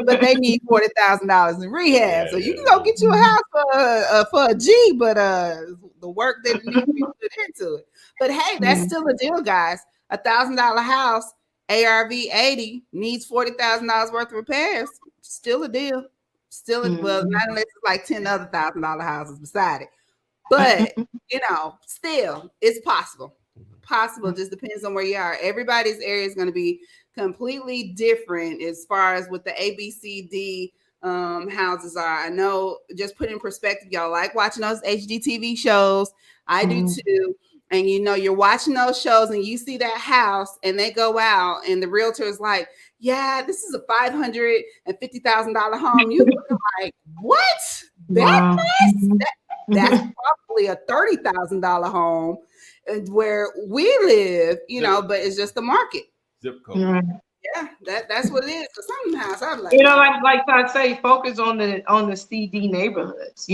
but they need $40,000 in rehab. So you can go get you a house for a G, but the work that needs to be put into it. But hey, that's still a deal, guys. $1,000 house, ARV 80, needs $40,000 worth of repairs. Still a deal. Well, not unless it's like 10 other $1,000 houses beside it. But, still, it's possible. Possible, just depends on where you are. Everybody's area is going to be completely different as far as what the ABCD houses are. I know, just put in perspective, y'all like watching those HGTV shows. I do too. And you're watching those shows and you see that house and they go out and the realtor is like, yeah, this is a $550,000 home. You like, what? That nice? That's probably a $30,000 home where we live, but it's just the market. Zip code. Yeah, that's what it is. For some house, I'm like, like I say, focus on the CD neighborhoods.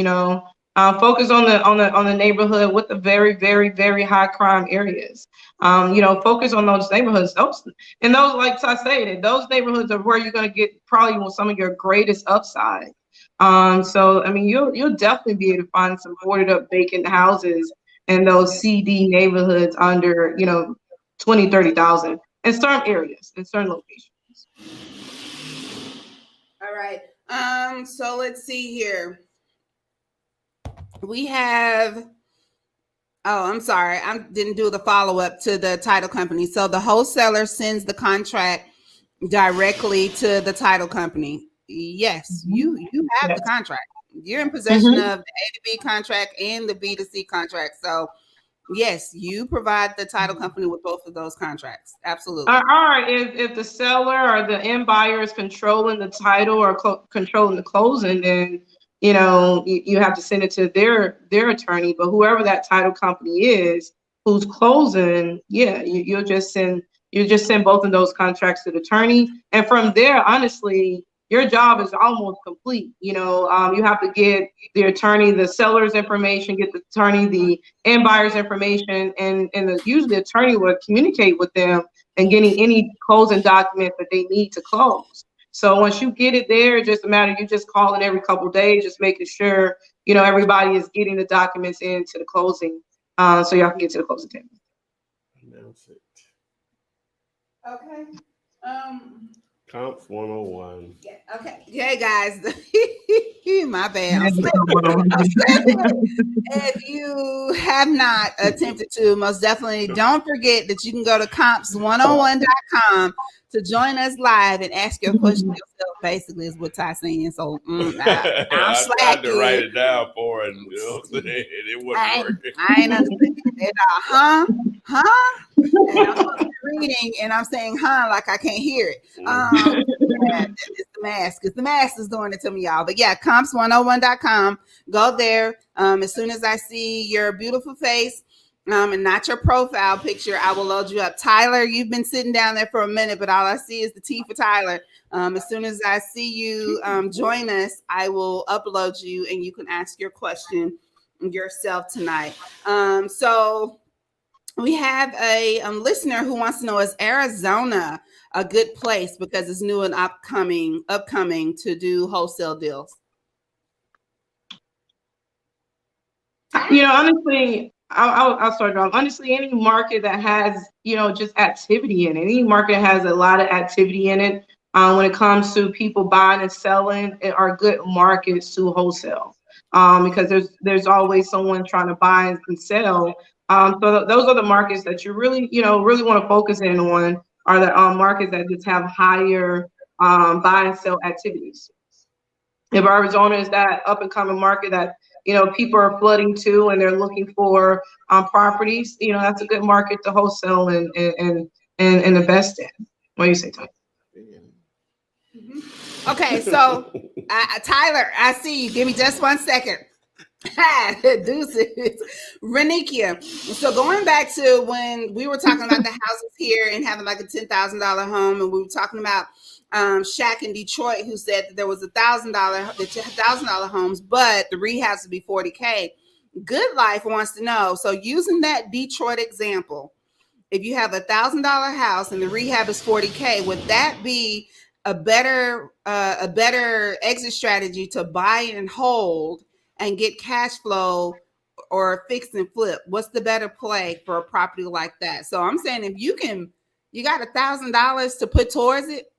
Focus on the neighborhood with the very, very, very high crime areas. Focus on those neighborhoods. Those, like I said, those neighborhoods are where you're going to get probably some of your greatest upside. So I mean, you'll definitely be able to find some boarded up vacant houses in those CD neighborhoods under 20,000-30,000 in certain areas, in certain locations. All right. So let's see here. We have, I'm sorry, I didn't do the follow-up to the title company. So the wholesaler sends the contract directly to the title company. Yes, you have the contract. You're in possession of the A to B contract and the B to C contract. So yes, you provide the title company with both of those contracts. Absolutely. All right. If the seller or the end buyer is controlling the title or controlling the closing, then you have to send it to their attorney. But whoever that title company is who's closing, you'll just send both of those contracts to the attorney. And from there, honestly, your job is almost complete. You have to get the attorney the seller's information, get the attorney the end buyer's information, and usually the attorney will communicate with them and getting any closing documents that they need to close. So once you get it there, it's just a matter of you just calling every couple of days, just making sure everybody is getting the documents into the closing, so y'all can get to the closing table. Announce it. Okay. Comps 101. Yeah, okay. Yeah, guys. My bad. I'm slipping. If you have not attempted to, most definitely don't forget that you can go to comps101.com to join us live and ask your question yourself, basically, is what Ty's saying. So I'm I tried to write it down for it, and it wasn't working. I ain't understand it all. Huh? And I'm supposed to be reading, and I'm saying, like I can't hear it. Yeah, it's the mask. It's the mask is doing it to me, y'all. But yeah, comps101.com. Go there. As soon as I see your beautiful face, and not your profile picture, I will load you up. Tyler, you've been sitting down there for a minute, but all I see is the T for Tyler. As soon as I see you join us, I will upload you, and you can ask your question yourself tonight. So we have a listener who wants to know, is Arizona a good place because it's new and upcoming to do wholesale deals? Honestly, I'll start off. Honestly, any market that has, just activity in it, any market that has a lot of activity in it, when it comes to people buying and selling, it are good markets to wholesale, because there's always someone trying to buy and sell. So those are the markets that you really want to focus in on, are the markets that just have higher buy and sell activities. If Arizona is that up and coming market that people are flooding to and they're looking for properties, that's a good market to wholesale and invest in. What do you say, Tyler? Okay, so Tyler, I see you. Give me just 1 second. Deuces. Renikia. So going back to when we were talking about the houses here and having like a $10,000 home, and we were talking about Shaq in Detroit, who said that there was $1,000 homes, but the rehabs would be $40K. Good Life wants to know. So using that Detroit example, if you have $1,000 house and the rehab is $40K, would that be a better exit strategy to buy and hold and get cash flow, or fix and flip? What's the better play for a property like that? So I'm saying, if you got $1,000 to put towards it,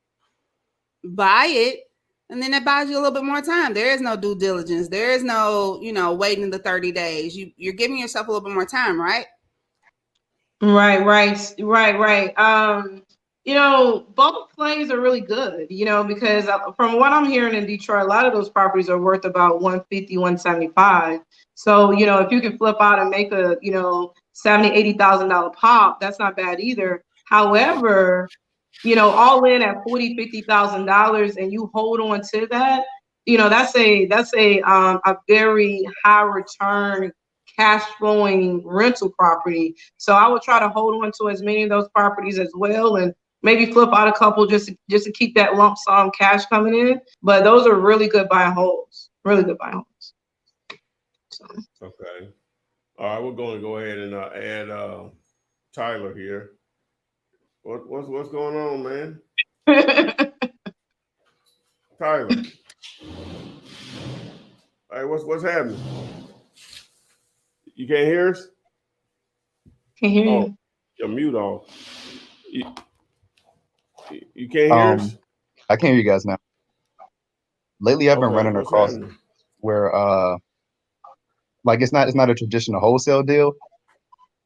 buy it, and then that buys you a little bit more time. There is no due diligence. There is no, waiting the 30 days. You're giving yourself a little bit more time, right? Right. Both plays are really good, because from what I'm hearing in Detroit, a lot of those properties are worth about 150, 175. So, if you can flip out and make a, $70,000, $80,000 pop, that's not bad either. However, all in at $40,000, $50,000, and you hold on to that, that's a very high return cash flowing rental property. So I would try to hold on to as many of those properties as well, and maybe flip out a couple just to keep that lump sum cash coming in. But those are really good buy and holds. Really good buy and holds. So. Okay. All right, we're going to go ahead and add Tyler here. What's going on, man? Tyler. Hey, what's happening? You can't hear us? Can't hear you. Your mute off. You can't hear us? I can hear you guys now. Lately, I've been running across where like it's not a traditional wholesale deal,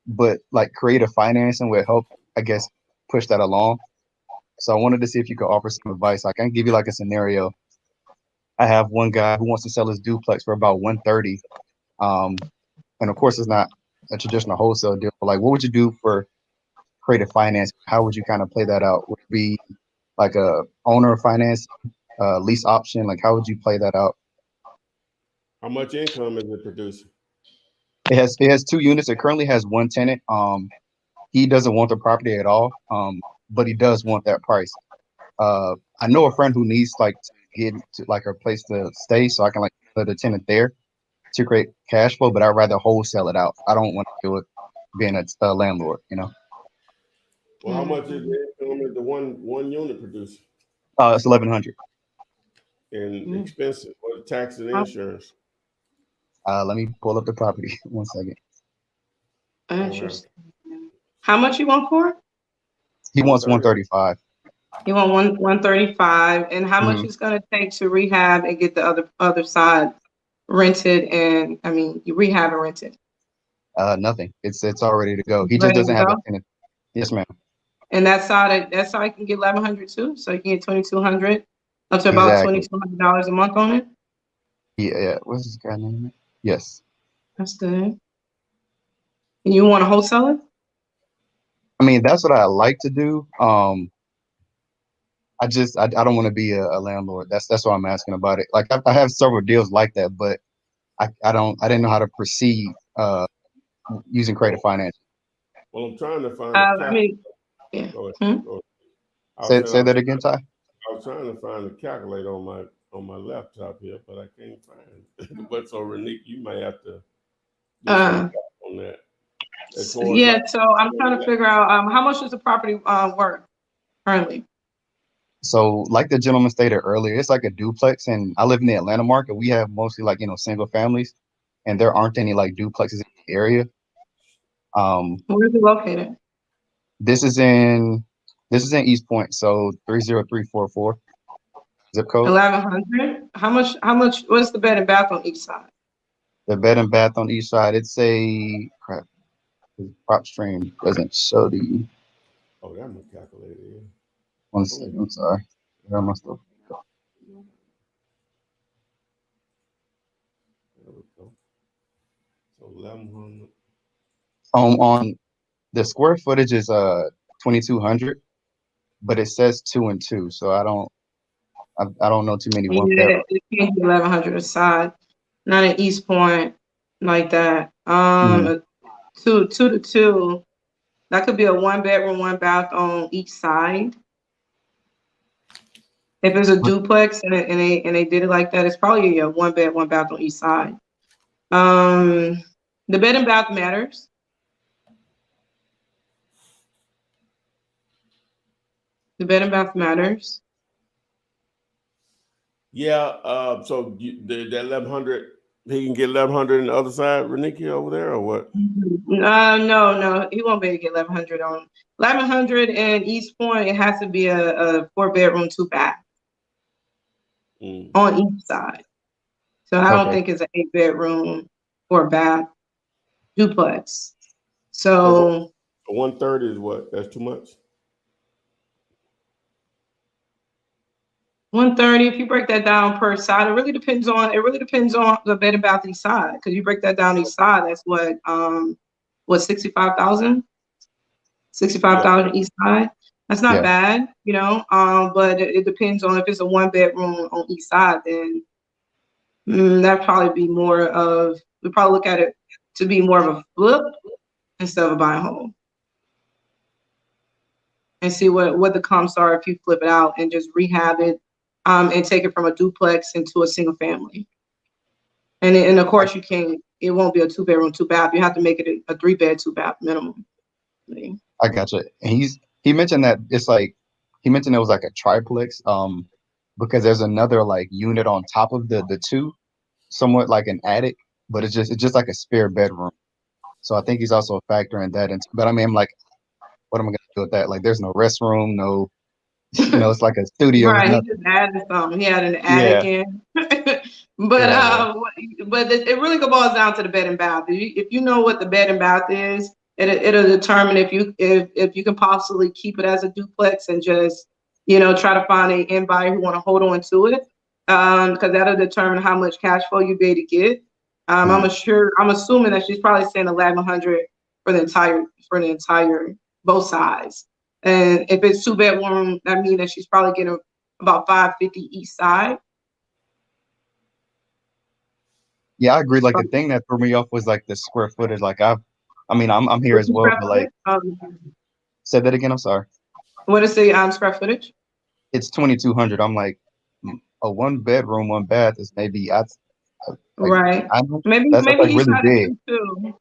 but like creative financing would help, I guess, push that along. So I wanted to see if you could offer some advice. I can give you like a scenario. I have one guy who wants to sell his duplex for about 130. And of course, it's not a traditional wholesale deal, but like, what would you do for creative finance? How would you kind of play that out? Would it be like a owner finance, lease option? Like, how would you play that out? How much income is it producing? It has 2 units. It currently has 1 tenant. He doesn't want the property at all, but he does want that price. I know a friend who needs like to get to like a place to stay, so I can like put a tenant there to create cash flow. But I'd rather wholesale it out. I don't want to do it being a landlord. Well, how much is the income that the one unit producer It's 1,100. and expenses? What are taxes and insurance? Let me pull up the property. 1 second. Interesting. How much you want for it? He wants 135. You want 135, and how much it's gonna take to rehab and get the other side rented? And I mean, you rehab and rented. Nothing. It's all ready to go. He just Ready to doesn't have a go? tenant. Yes, ma'am. And that side can get 1,100 too. So you can get 2,200 up to about Exactly. $2,200 a month on it. Yeah. What's this guy name? Yes. That's good. And you want to wholesale it? I mean, that's what I like to do. I don't want to be a landlord. That's why I'm asking about it. Like I have several deals like that, but I didn't know how to proceed using creative finance. Well, I'm trying to find a calculator. I mean, yeah. Go ahead. Say that again, Ty. I was trying to find a calculator on my laptop here, but I can't find it. But so Renique, you may have to do some help on that. Yeah, so I'm trying to figure out how much is the property worth currently? So, like the gentleman stated earlier, it's like a duplex, and I live in the Atlanta market. We have mostly like single families, and there aren't any like duplexes in the area. Where is it located? This is in East Point, so 30344 zip code. 1,100. How much? What is the bed and bath on each side? The bed and bath on each side. It's a crap. The prop stream doesn't show the. Oh, that's my calculator. Yeah. 1 second. I'm sorry. Where am I still? There we go. So 1,100. On the square footage is 2,200, but it says 2 and 2, so I don't know too many one Yeah, bedroom. it can't be 1,100 a side. Not at East Point like that. 2 to 2. That could be a 1 bedroom, 1 bath on each side. If it's a duplex and they did it like that, it's probably a 1 bed, 1 bath on each side. The bed and bath matters. The bed and bath matters. Yeah. So that 1,100, he can get 1,100 on the other side, Renique, over there, or what? No, he won't be able to get 1,100 on 1,100 and East Point. It has to be a 4 bedroom, 2 bath on each side. So I don't think it's an 8 bedroom, 4 bath duplex. So 130 is what? That's too much. 130. If you break that down per side, it really depends on the bed and bath each side. Because you break that down each side, that's what 65,000. 65,000 each side. That's not bad, but it depends on if it's a 1 bedroom on each side, then that'd probably be we probably look at it to be more of a flip instead of a buy and hold. And see what the comps are if you flip it out and just rehab it and take it from a duplex into a single family. And of course it won't be a 2 bedroom, 2 bath. You have to make it a 3 bed, 2 bath minimum. I gotcha. And he mentioned that he mentioned it was like a triplex, because there's another like unit on top of the 2, somewhat like an attic, but it's just like a spare bedroom. So I think he's also factoring that into. But I mean, I'm like, what am I gonna do with that? Like, there's no restroom, no, it's like a studio. Right, he just added something. He had an attic in. But it really boils down to the bed and bath. If you know what the bed and bath is, it'll determine if you can possibly keep it as a duplex and just try to find an end buyer who want to hold on to it, because that'll determine how much cash flow you be able to get. I'm assuming that she's probably saying 1,100 for the entire both sides. And if it's 2 bedroom, that means that she's probably getting about 550 each side. Yeah, I agree. Like the thing that threw me off was like the square footage. Like I'm here as well, but like, say that again. I'm sorry. What is the square footage? It's 2,200. I'm like, a 1 bedroom, 1 bath is maybe Right. Maybe that's like each really side big. is too.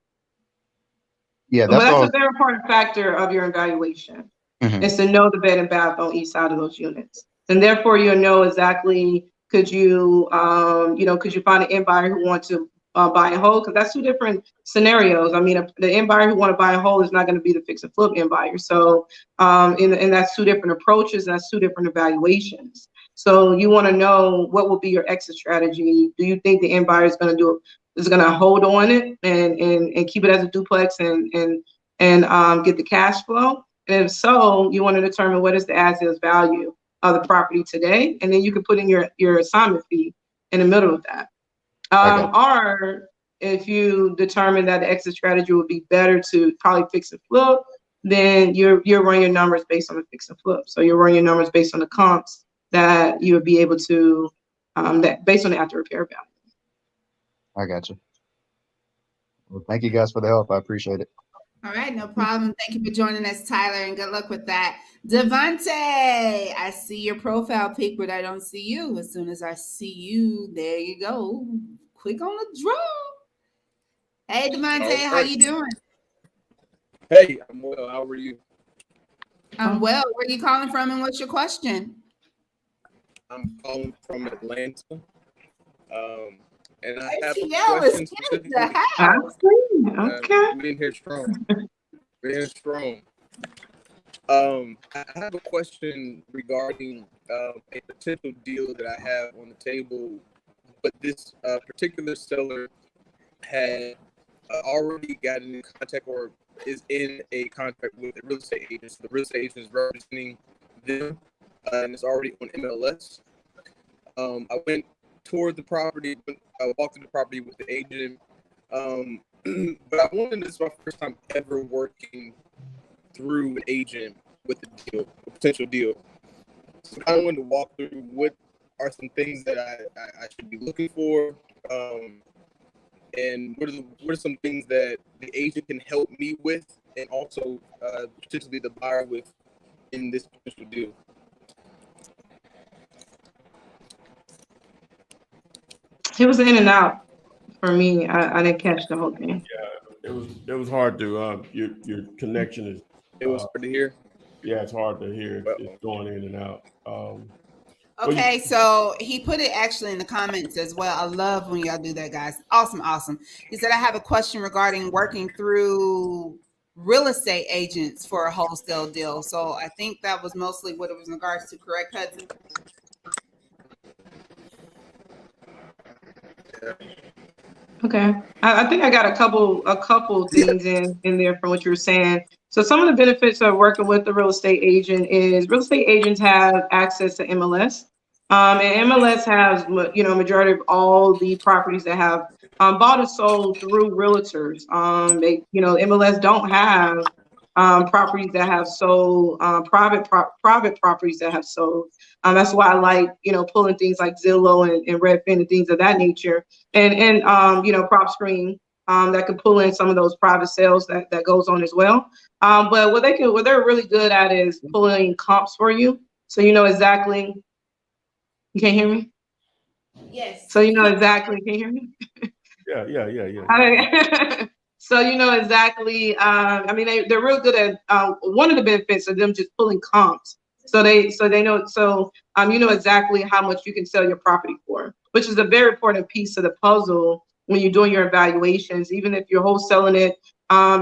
Yeah, But that's that's all. a very important factor of your evaluation. Mhm. Is to know the bed and bath on each side of those units. And therefore you'll know exactly, could you find an end buyer who wants to buy and hold? Because that's two different scenarios. I mean, the end buyer who want to buy and hold is not going to be the fix and flip end buyer. So, and that's two different approaches, that's two different evaluations. So you want to know what will be your exit strategy. Do you think the end buyer is going to hold on it and keep it as a duplex and get the cash flow? And if so, you want to determine what is the as-is value of the property today, and then you can put in your assignment fee in the middle of that. Or if you determine that the exit strategy would be better to probably fix and flip, then you're running your numbers based on the fix and flip. So you're running your numbers based on the comps that you would be able to, that based on the after repair value. I got you. Well, thank you guys for the help. I appreciate it. All right, no problem. Thank you for joining us, Tyler, and good luck with that. Devontae, I see your profile pic, but I don't see you. As soon as I see you, there you go. Quick on the draw. Hey, Devontae, how you doing? Hey, I'm well. How are you? I'm well. Where are you calling from, and what's your question? I'm calling from Atlanta. And I have ATL a question is in specifically. the house. Okay. Being here strong. Being strong. I have a question regarding a potential deal that I have on the table, but this particular seller had already gotten in contact or is in a contract with a real estate agent. So the real estate agent is representing them, and it's already on MLS. I went toward the property. I walked through the property with the agent. But I wanted, this is my first time ever working through an agent with a deal, a potential deal. So I wanted to walk through what are some things that I should be looking for, and what are some things that the agent can help me with, and also potentially the buyer with in this potential deal. He was in and out for me. I didn't catch the whole thing. Yeah, it was hard to your connection is. It was hard to hear. Yeah, it's hard to hear. It's going in and out. Okay, so he put it actually in the comments as well. I love when y'all do that, guys. Awesome. He said, I have a question regarding working through real estate agents for a wholesale deal. So I think that was mostly what it was in regards to, correct, Hudson? Okay, I think I got a couple things in there from what you were saying. So some of the benefits of working with the real estate agent is real estate agents have access to MLS, and MLS has majority of all the properties that have bought and sold through realtors. MLS don't have properties that have sold, private properties that have sold. That's why I like pulling things like Zillow and Redfin and things of that nature, and PropScreen that can pull in some of those private sales that goes on as well. But what they're really good at is pulling comps for you, so you know exactly. You can't hear me? Yes. So you know exactly. Can you hear me? Yeah. So you know exactly. They're real good at one of the benefits of them just pulling comps. So they know. So you know exactly how much you can sell your property for, which is a very important piece of the puzzle when you're doing your evaluations, even if you're wholesaling it.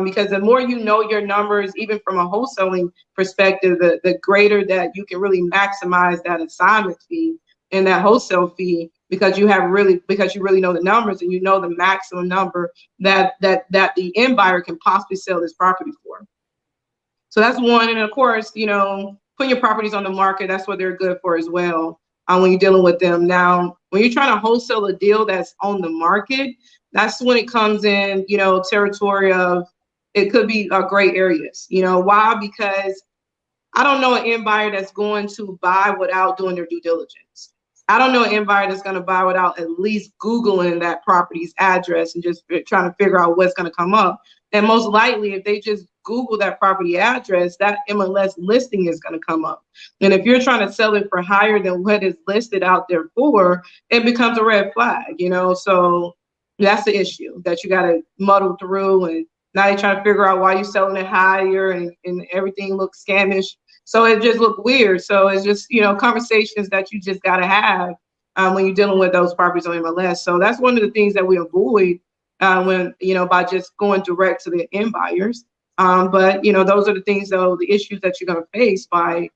Because the more you know your numbers, even from a wholesaling perspective, the greater that you can really maximize that assignment fee and that wholesale fee, because you really know the numbers and you know the maximum number that the end buyer can possibly sell this property for. So that's one. And of course, putting your properties on the market, that's what they're good for as well. When you're dealing with them. Now, when you're trying to wholesale a deal that's on the market, that's when it comes in, territory of, it could be gray areas. Why? Because I don't know an end buyer that's going to buy without doing their due diligence. I don't know an end buyer that's going to buy without at least Googling that property's address and just trying to figure out what's going to come up. And most likely, if they just Google that property address, that MLS listing is going to come up. And if you're trying to sell it for higher than what is listed out there for, it becomes a red flag, you know? So that's the issue that you got to muddle through. And now you're trying to figure out why you're selling it higher, and everything looks scamish. So it just looked weird. So it's just, you know, conversations that you just got to have when you're dealing with those properties on MLS. So that's one of the things that we avoid when, you know, by just going direct to the end buyers. But, you know, those are the things, though, the issues that you're going to face by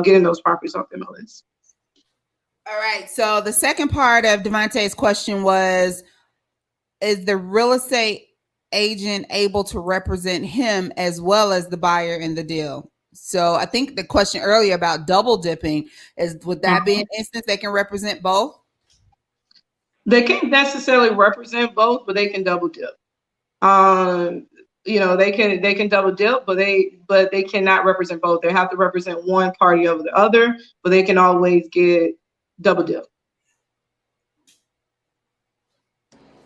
getting those properties off MLS. All right. So the second part of Devontae's question was, is the real estate agent able to represent him as well as the buyer in the deal? So I think the question earlier about double dipping is, would that be an instance they can represent both? They can't necessarily represent both, but they can double dip. You know, they can double dip, but they cannot represent both. They have to represent one party over the other, but they can always get double dip.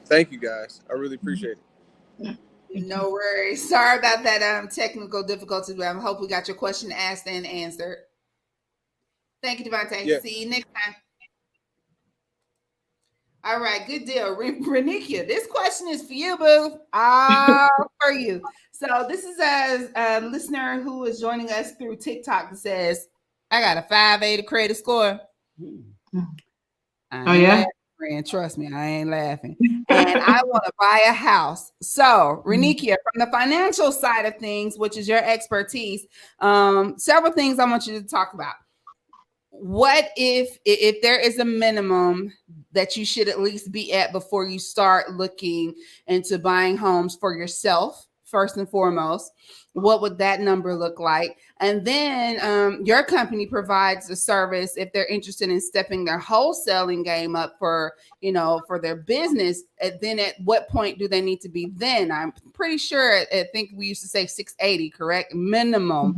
Thank you, guys. I really appreciate it. No worries. Sorry about that technical difficulty, but I hope we got your question asked and answered. Thank you, Devontae. Yeah. See you next time. All right, good deal. Renikia, this question is for you, boo. All for you. So this is a listener who is joining us through TikTok that says, I got a 580 credit score. Oh, yeah? Friend, trust me, I ain't laughing. And I want to buy a house. So, Renikia, from the financial side of things, which is your expertise, several things I want you to talk about. What if there is a minimum that you should at least be at before you start looking into buying homes for yourself, first and foremost? What would that number look like? And then your company provides a service if they're interested in stepping their wholesaling game up for their business. And then at what point do they need to be then? I'm pretty sure, I think we used to say 680, correct? Minimally.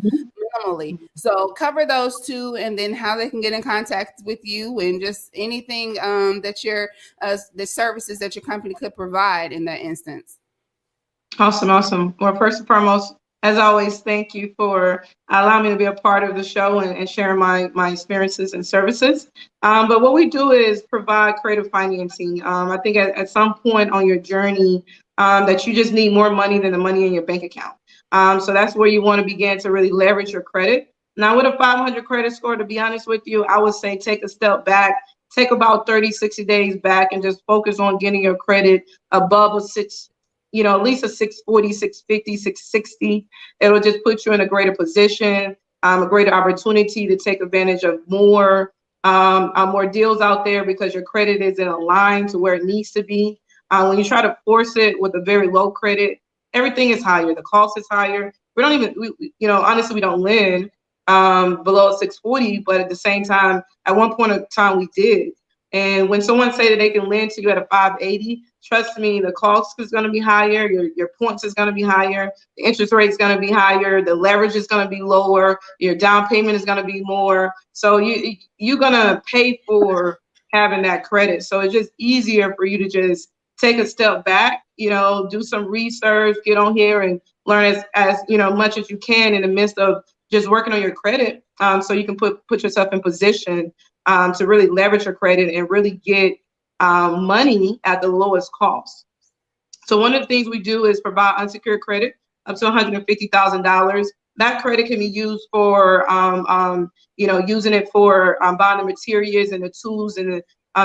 So cover those two, and then how they can get in contact with you, and just anything that the services that your company could provide in that instance. Awesome. Well, first and foremost, as always, thank you for allowing me to be a part of the show and sharing my experiences and services. But what we do is provide creative financing. I think at some point on your journey that you just need more money than the money in your bank account. So that's where you want to begin to really leverage your credit. Now, with a 500 credit score, to be honest with you, I would say take a step back, take about 30, 60 days back, and just focus on getting your credit above a 6, at least a 640, 650, 660. It'll just put you in a greater position, a greater opportunity to take advantage of more deals out there, because your credit is in a line to where it needs to be. When you try to force it with a very low credit, everything is higher. The cost is higher. Honestly, we don't lend below 640, but at the same time, at one point in time, we did. And when someone say that they can lend to you at a 580, trust me, the cost is going to be higher. Your points is going to be higher. The interest rate is going to be higher. The leverage is going to be lower. Your down payment is going to be more. So you're going to pay for having that credit. So it's just easier for you to just take a step back, do some research, get on here and learn as much as you can in the midst of just working on your credit, so you can put yourself in position to really leverage your credit and really get money at the lowest cost. So one of the things we do is provide unsecured credit up to $150,000. That credit can be used for, using it for buying the materials and the tools and the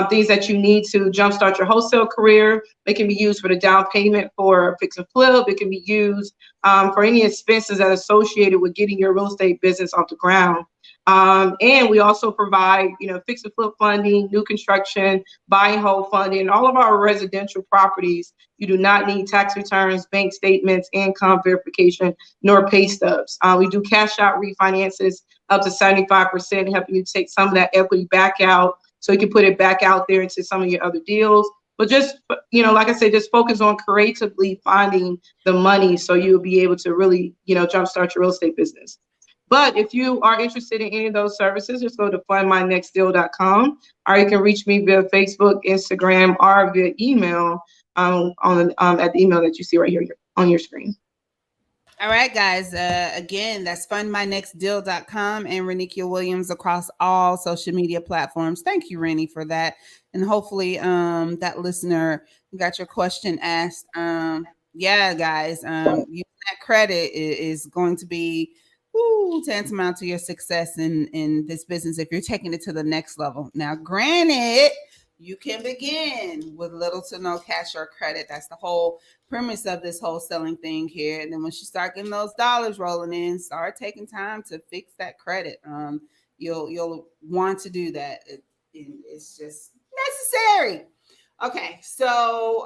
things that you need to jumpstart your wholesale career. It can be used for the down payment for fix and flip. It can be used for any expenses that are associated with getting your real estate business off the ground. And we also provide, fix and flip funding, new construction, buy and hold funding. All of our residential properties, you do not need tax returns, bank statements, income verification, nor pay stubs. We do cash out refinances up to 75%, helping you take some of that equity back out, so you can put it back out there into some of your other deals. But just, like I said, just focus on creatively finding the money so you'll be able to really, jumpstart your real estate business. But if you are interested in any of those services, just go to fundmynextdeal.com, or you can reach me via Facebook, Instagram, or via email at the email that you see right here on your screen. All right, guys. Again, that's fundmynextdeal.com and Renikia Williams across all social media platforms. Thank you, Rennie, for that. And hopefully that listener got your question asked. Yeah, guys, using that credit is going to be tantamount to your success in this business if you're taking it to the next level. Now, granted, you can begin with little to no cash or credit. That's the whole premise of this wholesaling thing here. And then once you start getting those dollars rolling in, start taking time to fix that credit. You'll want to do that. It's just necessary. Okay, so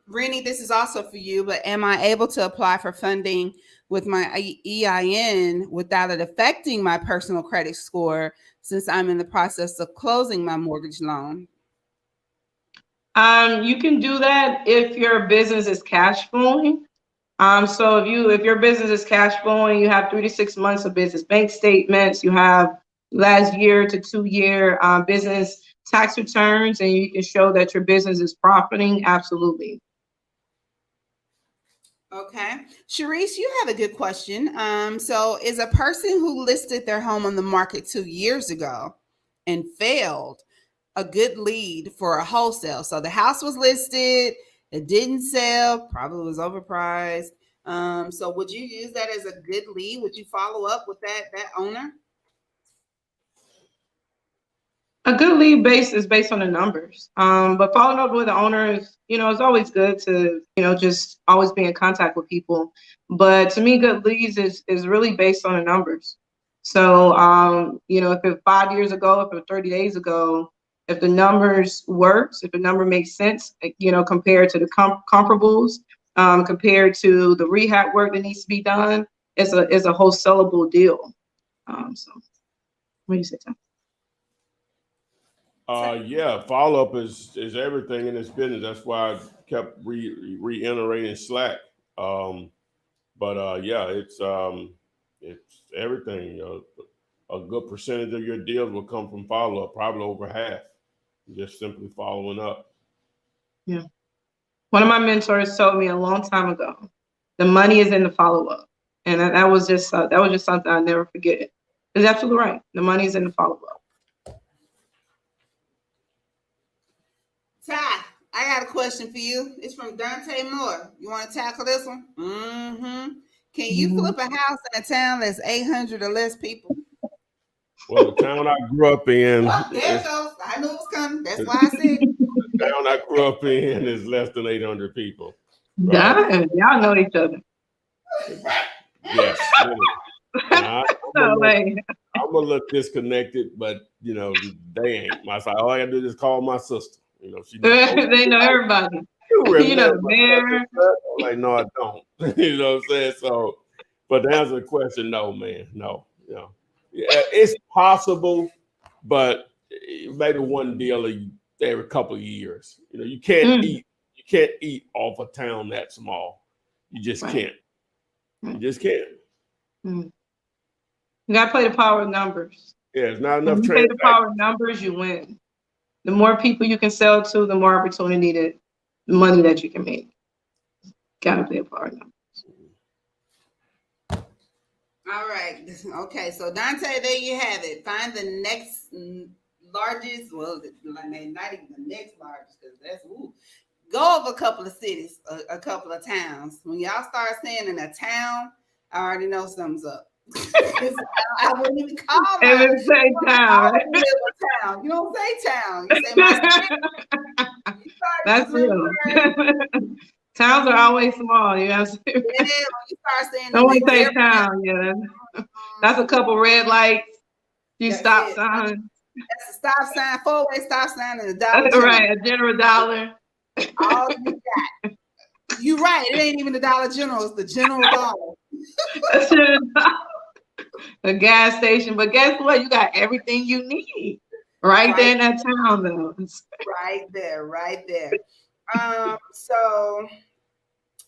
Rennie, this is also for you, but am I able to apply for funding with my EIN without it affecting my personal credit score since I'm in the process of closing my mortgage loan? You can do that if your business is cash flowing. So if your business is cash flowing, you have 3 to 6 months of business bank statements, you have last year to 2 year business tax returns, and you can show that your business is profiting, absolutely. Okay. Sharice, you have a good question. So is a person who listed their home on the market 2 years ago and failed a good lead for a wholesale? So the house was listed, it didn't sell, probably was overpriced. So would you use that as a good lead? Would you follow up with that owner? A good lead base is based on the numbers. But following up with the owners, it's always good to, just always be in contact with people. But to me, good leads is really based on the numbers. So, if it's 5 years ago, if it's 30 days ago, if the numbers works, if the number makes sense, compared to the comparables, compared to the rehab work that needs to be done, it's a wholesalable deal. So what do you say, Tom? Yeah, follow up is everything in this business. That's why I kept reiterating Slack. Yeah, it's everything. A good percentage of your deals will come from follow up, probably over half. Just simply following up. Yeah. One of my mentors told me a long time ago, the money is in the follow up, and that was just something I never forget. It's absolutely right. The money is in the follow up. Ty, I got a question for you. It's from Dante Moore. You want to tackle this one? Mm-hmm. Can you flip a house in a town that's 800 or less people? Well, the town I grew up in. Oh, there it goes. I knew it was coming. That's why I said it. The town I grew up in is less than 800 people. Right? Yeah, y'all know each other. Yes. I'm a little disconnected, but they ain't. All I gotta do is call my sister. She knows. They know everybody. You know the mayor. I'm like, no, I don't. You know what I'm saying? So, but to answer the question, no, man, no. Yeah, it's possible, but maybe one deal every couple of years. You can't eat. You can't eat off a town that small. You just can't. You just can't. You gotta play the power of numbers. Yeah, it's not enough. When you play the power of numbers, you win. The more people you can sell to, the more opportunity the money that you can make. Gotta play a power of numbers. All right. Okay. So Dante, there you have it. Find the next largest. Well, not even the next largest, because that's go over a couple of cities, a couple of towns. When y'all start saying in a town, I already know something's up. I wouldn't even call it. And say town. You don't say town. You say my city. That's real. Towns are always small. You have to. Yeah, when you start saying don't say town. Yeah, that's a couple red lights. Stop signs. That's a stop sign, 4-way stop sign, and a dollar. Right, a General Dollar. All you got. You're right. It ain't even the Dollar General. It's the General Dollar. A gas station. But guess what? You got everything you need right there in that town, though. Right there. So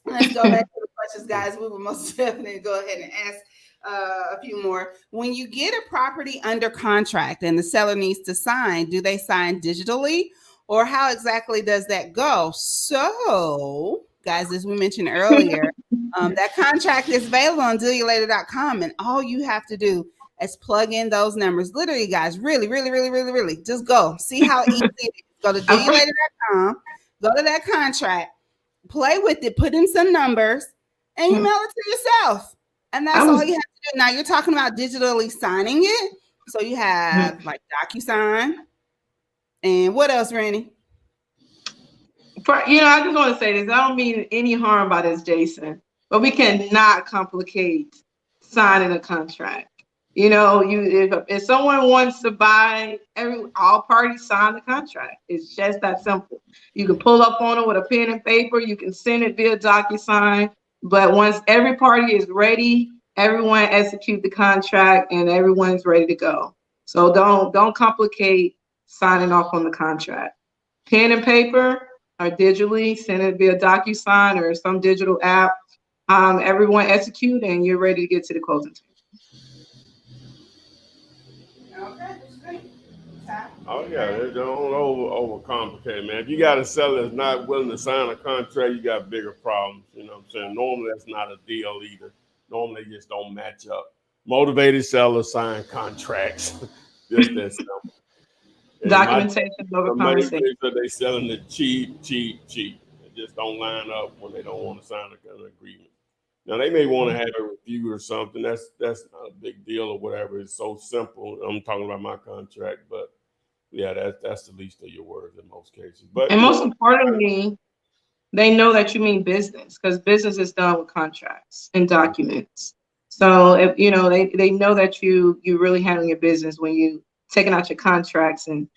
let's go back to the questions, guys. We will most definitely go ahead and ask a few more. When you get a property under contract and the seller needs to sign, do they sign digitally, or how exactly does that go? So, guys, as we mentioned earlier, That contract is available on dealyoulater.com, and all you have to do is plug in those numbers. Literally, guys, really, just go. See how easy it is. Go to dealyoulater.com, go to that contract, play with it, put in some numbers, and email it to yourself. And that's all you have to do. Now, you're talking about digitally signing it. So you have like DocuSign. And what else, Randy? I just want to say this. I don't mean any harm by this, Jason, but we cannot complicate signing a contract. If someone wants to buy, all parties sign the contract. It's just that simple. You can pull up on it with a pen and paper. You can send it via DocuSign. But once every party is ready, everyone execute the contract and everyone's ready to go. So don't complicate signing off on the contract. Pen and paper or digitally, send it via DocuSign or some digital app. Everyone execute and you're ready to get to the closing table. Oh yeah, they don't overcomplicate, man. If you got a seller that's not willing to sign a contract, you got bigger problems. You know what I'm saying? Normally that's not a deal either. Normally they just don't match up. Motivated sellers sign contracts. Just that simple. Documentation over conversation. They selling it cheap. It just don't line up when they don't want to sign an agreement. Now they may want to have a review or something. That's not a big deal or whatever. It's so simple. I'm talking about my contract, but yeah, that's the least of your worries in most cases. But most importantly, they know that you mean business, because business is done with contracts and documents. So if they know that you really handling your business when you taking out your contracts and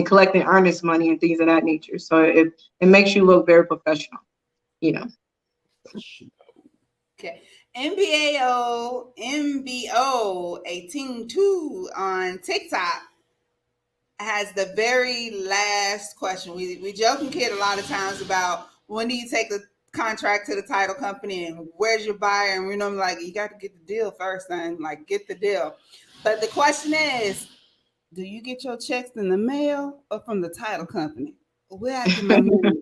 collecting earnest money and things of that nature. So it makes you look very professional. Okay. MBO 182 on TikTok has the very last question. We joke and kid a lot of times about when do you take the contract to the title company and where's your buyer? And we're normally like, you got to get the deal first, son. Like, get the deal. But the question is, do you get your checks in the mail or from the title company? Where I get my money?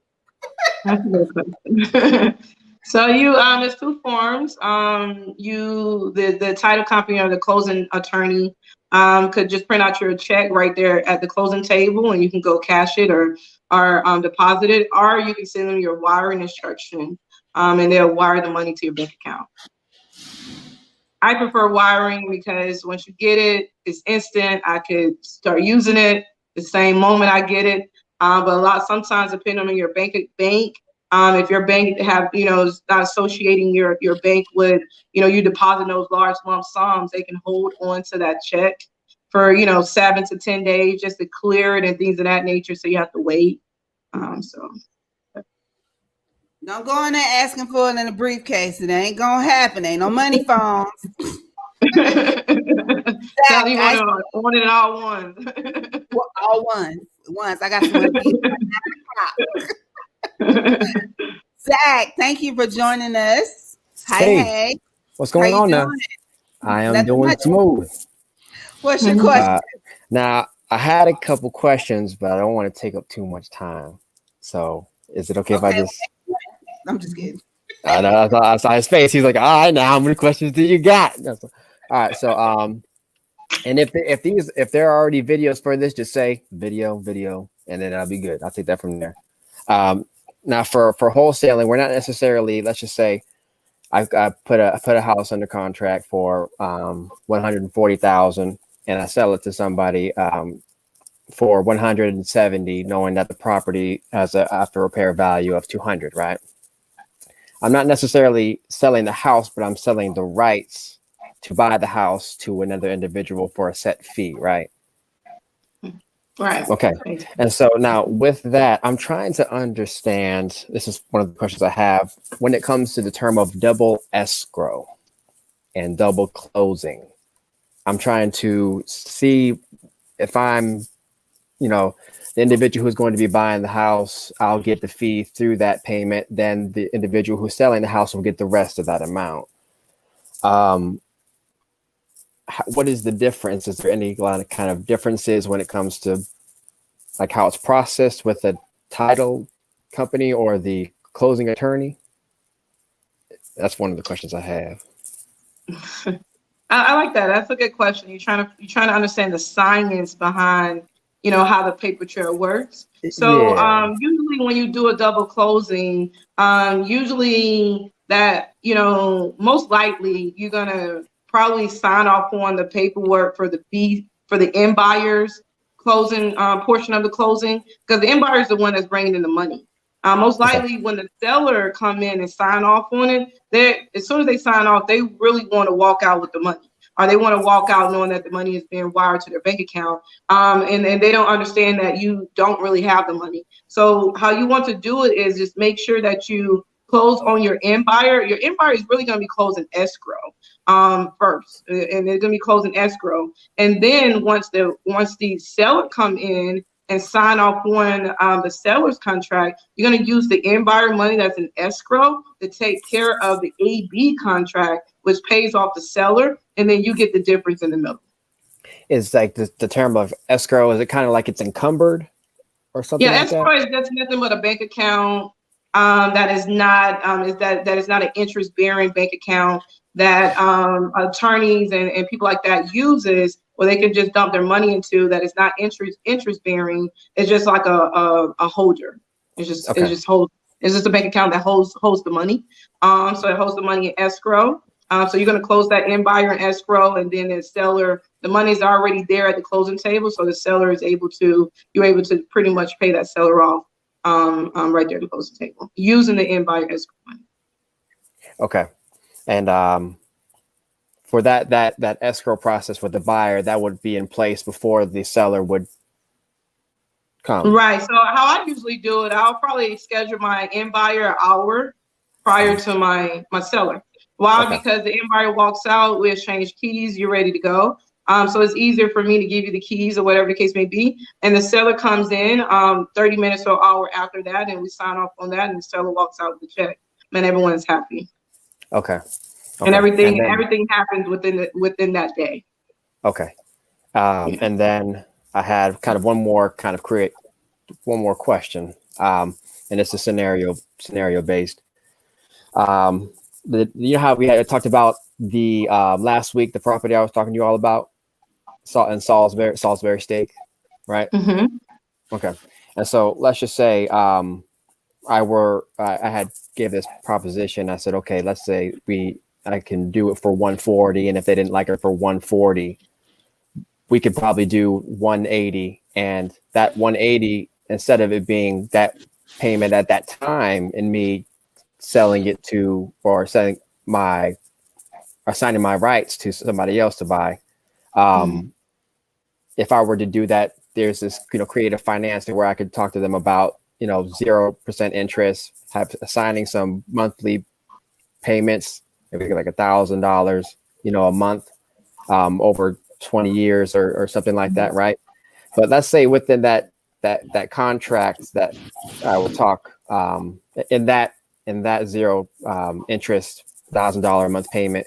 That's a good question. So it's two forms. The title company or the closing attorney could just print out your check right there at the closing table, and you can go cash it or deposit it, or you can send them your wiring instruction, and they'll wire the money to your bank account. I prefer wiring because once you get it, it's instant. I could start using it the same moment I get it. But sometimes depending on your bank, if your bank have, is not associating your bank with, you deposit those large lump sums, they can hold on to that check for, 7 to 10 days just to clear it and things of that nature. So you have to wait. Don't go in there asking for it in a briefcase. It ain't gonna happen. Ain't no money phones. Zach, you want it all ones. All ones. I got some. Zach, thank you for joining us. Hey. What's going on now? I am doing smooth. What's your question? Now, I had a couple questions, but I don't want to take up too much time. So, is it okay if I just? I'm just kidding. I saw his face. He's like, all right, now how many questions do you got? All right, so and if there are already videos for this, just say video, and then I'll be good. I'll take that from there. Now for wholesaling, we're not necessarily, let's just say I put a house under contract for $140,000 and I sell it to somebody for $170,000, knowing that the property has a after repair value of $200,000, right? I'm not necessarily selling the house, but I'm selling the rights to buy the house to another individual for a set fee, right? Right. Okay. And so now with that, I'm trying to understand, this is one of the questions I have when it comes to the term of double escrow and double closing. I'm trying to see if I'm, the individual who's going to be buying the house, I'll get the fee through that payment. Then the individual who's selling the house will get the rest of that amount. What is the difference? Is there any kind of differences when it comes to like how it's processed with the title company or the closing attorney? That's one of the questions I have. I like that. That's a good question. You're trying to understand the science behind, how the paper trail works. So Yeah. usually when you do a double closing, usually that, most likely you're gonna probably sign off on the paperwork for the end buyers closing portion of the closing, because the end buyer is the one that's bringing in the money. Most likely when the seller come in and sign off on it, as soon as they sign off, they really want to walk out with the money, or they want to walk out knowing that the money is being wired to their bank account. And they don't understand that you don't really have the money. So how you want to do it is just make sure that you close on your end buyer. Your end buyer is really going to be closing escrow first, and they're going to be closing escrow. And then once the seller come in and sign off on the seller's contract, you're going to use the end buyer money that's in escrow to take care of the AB contract, which pays off the seller, and then you get the difference in the middle. Is like the term of escrow, is it kind of like it's encumbered or something? Yeah, like escrow that? is that's nothing but a bank account that is not that is not an interest bearing bank account that attorneys and people like that uses, where they can just dump their money into, that is not interest bearing. It's just like a holder. It's just it's just a bank account that holds the money. So it holds the money in escrow. So you're going to close that end buyer in escrow, and then the seller, the money's already there at the closing table, so the seller is you're able to pretty much pay that seller off right there at the closing table using the end buyer escrow money. Okay. And for that escrow process with the buyer, that would be in place before the seller would come. Right. So how I usually do it, I'll probably schedule my end buyer an hour prior to my seller. Why? Okay. Because the end buyer walks out, we exchange keys, you're ready to go. So it's easier for me to give you the keys or whatever the case may be. And the seller comes in 30 minutes or an hour after that, and we sign off on that, and the seller walks out with the check, and everyone's happy. Okay. And everything happens within that day. Okay. And then I had kind of one more question. And it's a scenario based. You know how we had talked about the last week, the property I was talking to you all about, in Salisbury Steak, right? Mm-hmm. Okay. And so let's just say I had gave this proposition. I said, okay, let's say I can do it for 140, and if they didn't like it for 140, we could probably do 180, and that 180, instead of it being that payment at that time and me selling it to, or assigning my rights to somebody else to buy. If I were to do that, there's this, creative financing where I could talk to them about, 0% interest, assigning some monthly payments, maybe like $1,000, a month, over 20 years or something like that. Right. But let's say within that contract that I will talk, in that zero interest $1,000 a month payment,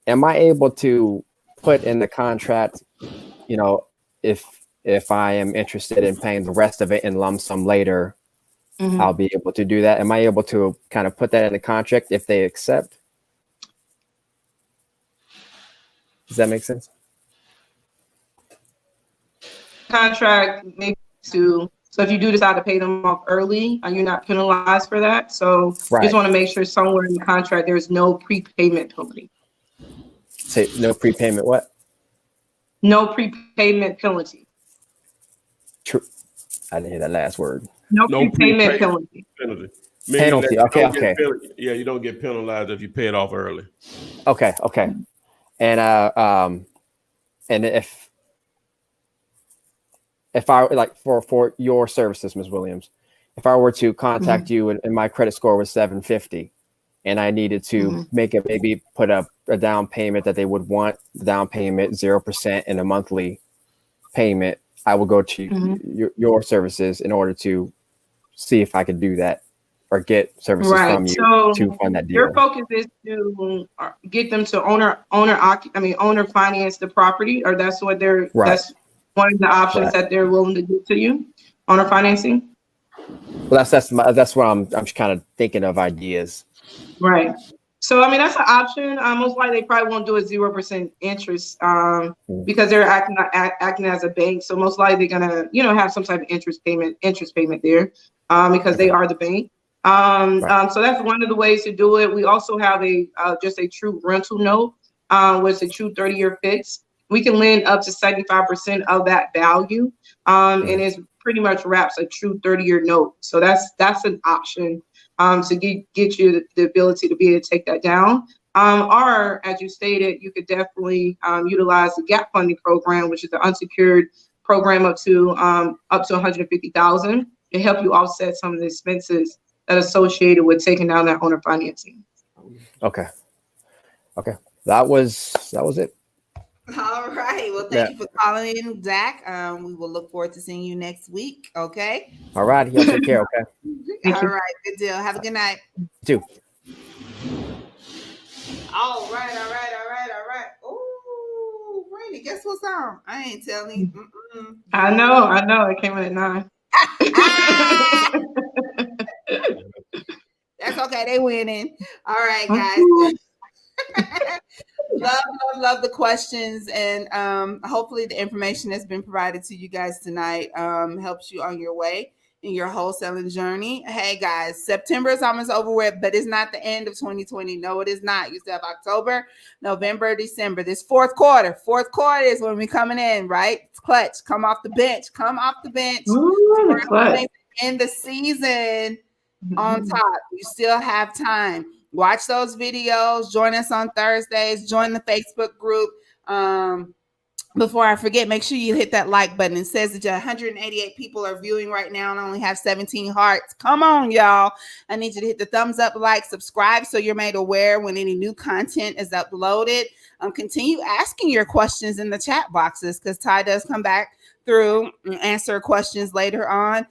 am I able to put in the contract, if I am interested in paying the rest of it in lump sum later, Mm-hmm. I'll be able to do that? Am I able to kind of put that in the contract if they accept? Does that make sense? Contract maybe so if you do decide to pay them off early, you're not penalized for that. So Right. Just want to make sure somewhere in the contract there's no prepayment penalty. Say no prepayment. What? No prepayment penalty. True. I didn't hear that last word. No prepayment penalty. Penalty. Okay. You don't get penalized if you pay it off early. Okay. And if I like for your services, Ms. Williams, if I were to contact you and my credit score was 750, and I needed to make it, maybe put up a down payment that they would want, down payment 0% and a monthly payment, I would go to your services in order to see if I could do that or get services from you to fund that deal. Your focus is to get them to owner finance the property, or that's what they're that's one of the options that they're willing to give to you, owner financing. Well, that's what I'm kind of thinking of ideas. Right. So, I mean, that's an option. Most likely, they probably won't do a 0% interest because they're acting as a bank. So most likely, they're gonna, have some type of interest payment there because they are the bank. So that's one of the ways to do it. We also have just a true rental note, which is a true 30-year fix. We can lend up to 75% of that value, and it pretty much wraps a true 30-year note. So that's an option to get you the ability to be able to take that down. Or, as you stated, you could definitely utilize the gap funding program, which is the unsecured program up to $150,000 to help you offset some of the expenses that are associated with taking down that owner financing. Okay. That was it. All right. Well, thank you for calling in, Zach. We will look forward to seeing you next week. Okay. All right. Y'all take care. Okay. All right. Good deal. Have a good night. You too. All right. Ooh, Randy, guess what's on? I ain't telling you. I know. It came in at 9. That's okay. They winning. All right, guys. Love the questions, and hopefully the information that's been provided to you guys tonight helps you on your way in your wholesaling journey. Hey guys, September is almost over with, but it's not the end of 2020. No, it is not. You still have October, November, December. This fourth quarter is when we're coming in, right? It's clutch. Come off the bench. Ooh, the clutch. In the season on top. You still have time. Watch those videos. Join us on Thursdays. Join the Facebook group. Before I forget, make sure you hit that like button. It says that 188 people are viewing right now and only have 17 hearts. Come on, y'all. I need you to hit the thumbs up, like, subscribe so you're made aware when any new content is uploaded. Continue asking your questions in the chat boxes because Ty does come back through and answer questions later on.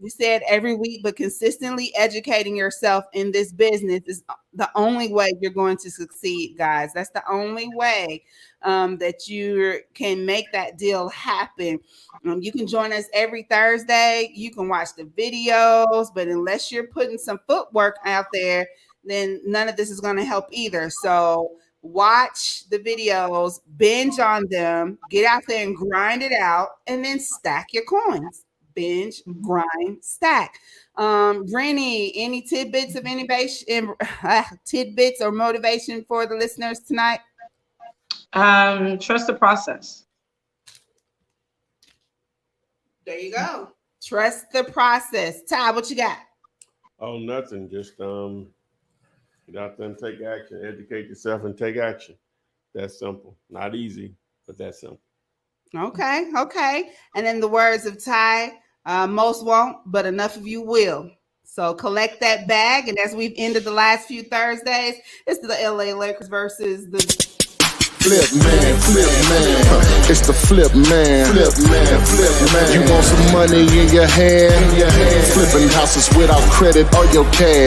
We said every week, but consistently educating yourself in this business is the only way you're going to succeed, guys. That's the only way that you can make that deal happen. You can join us every Thursday. You can watch the videos, but unless you're putting some footwork out there, then none of this is going to help either. So watch the videos, binge on them, get out there and grind it out, and then stack your coins. Binge, grind, stack. Rennie, any tidbits of innovation, tidbits or motivation for the listeners tonight? Trust the process. There you go. Trust the process. Ty, what you got? Oh, nothing. Just get out there and take action. Educate yourself and take action. That's simple. Not easy, but that's simple. Okay. And in the words of Ty, most won't, but enough of you will. So collect that bag. And as we've ended the last few Thursdays, it's the LA Lakers versus the Flip man. It's the flip man. You want some money in your hand? Flipping houses without credit or your cash.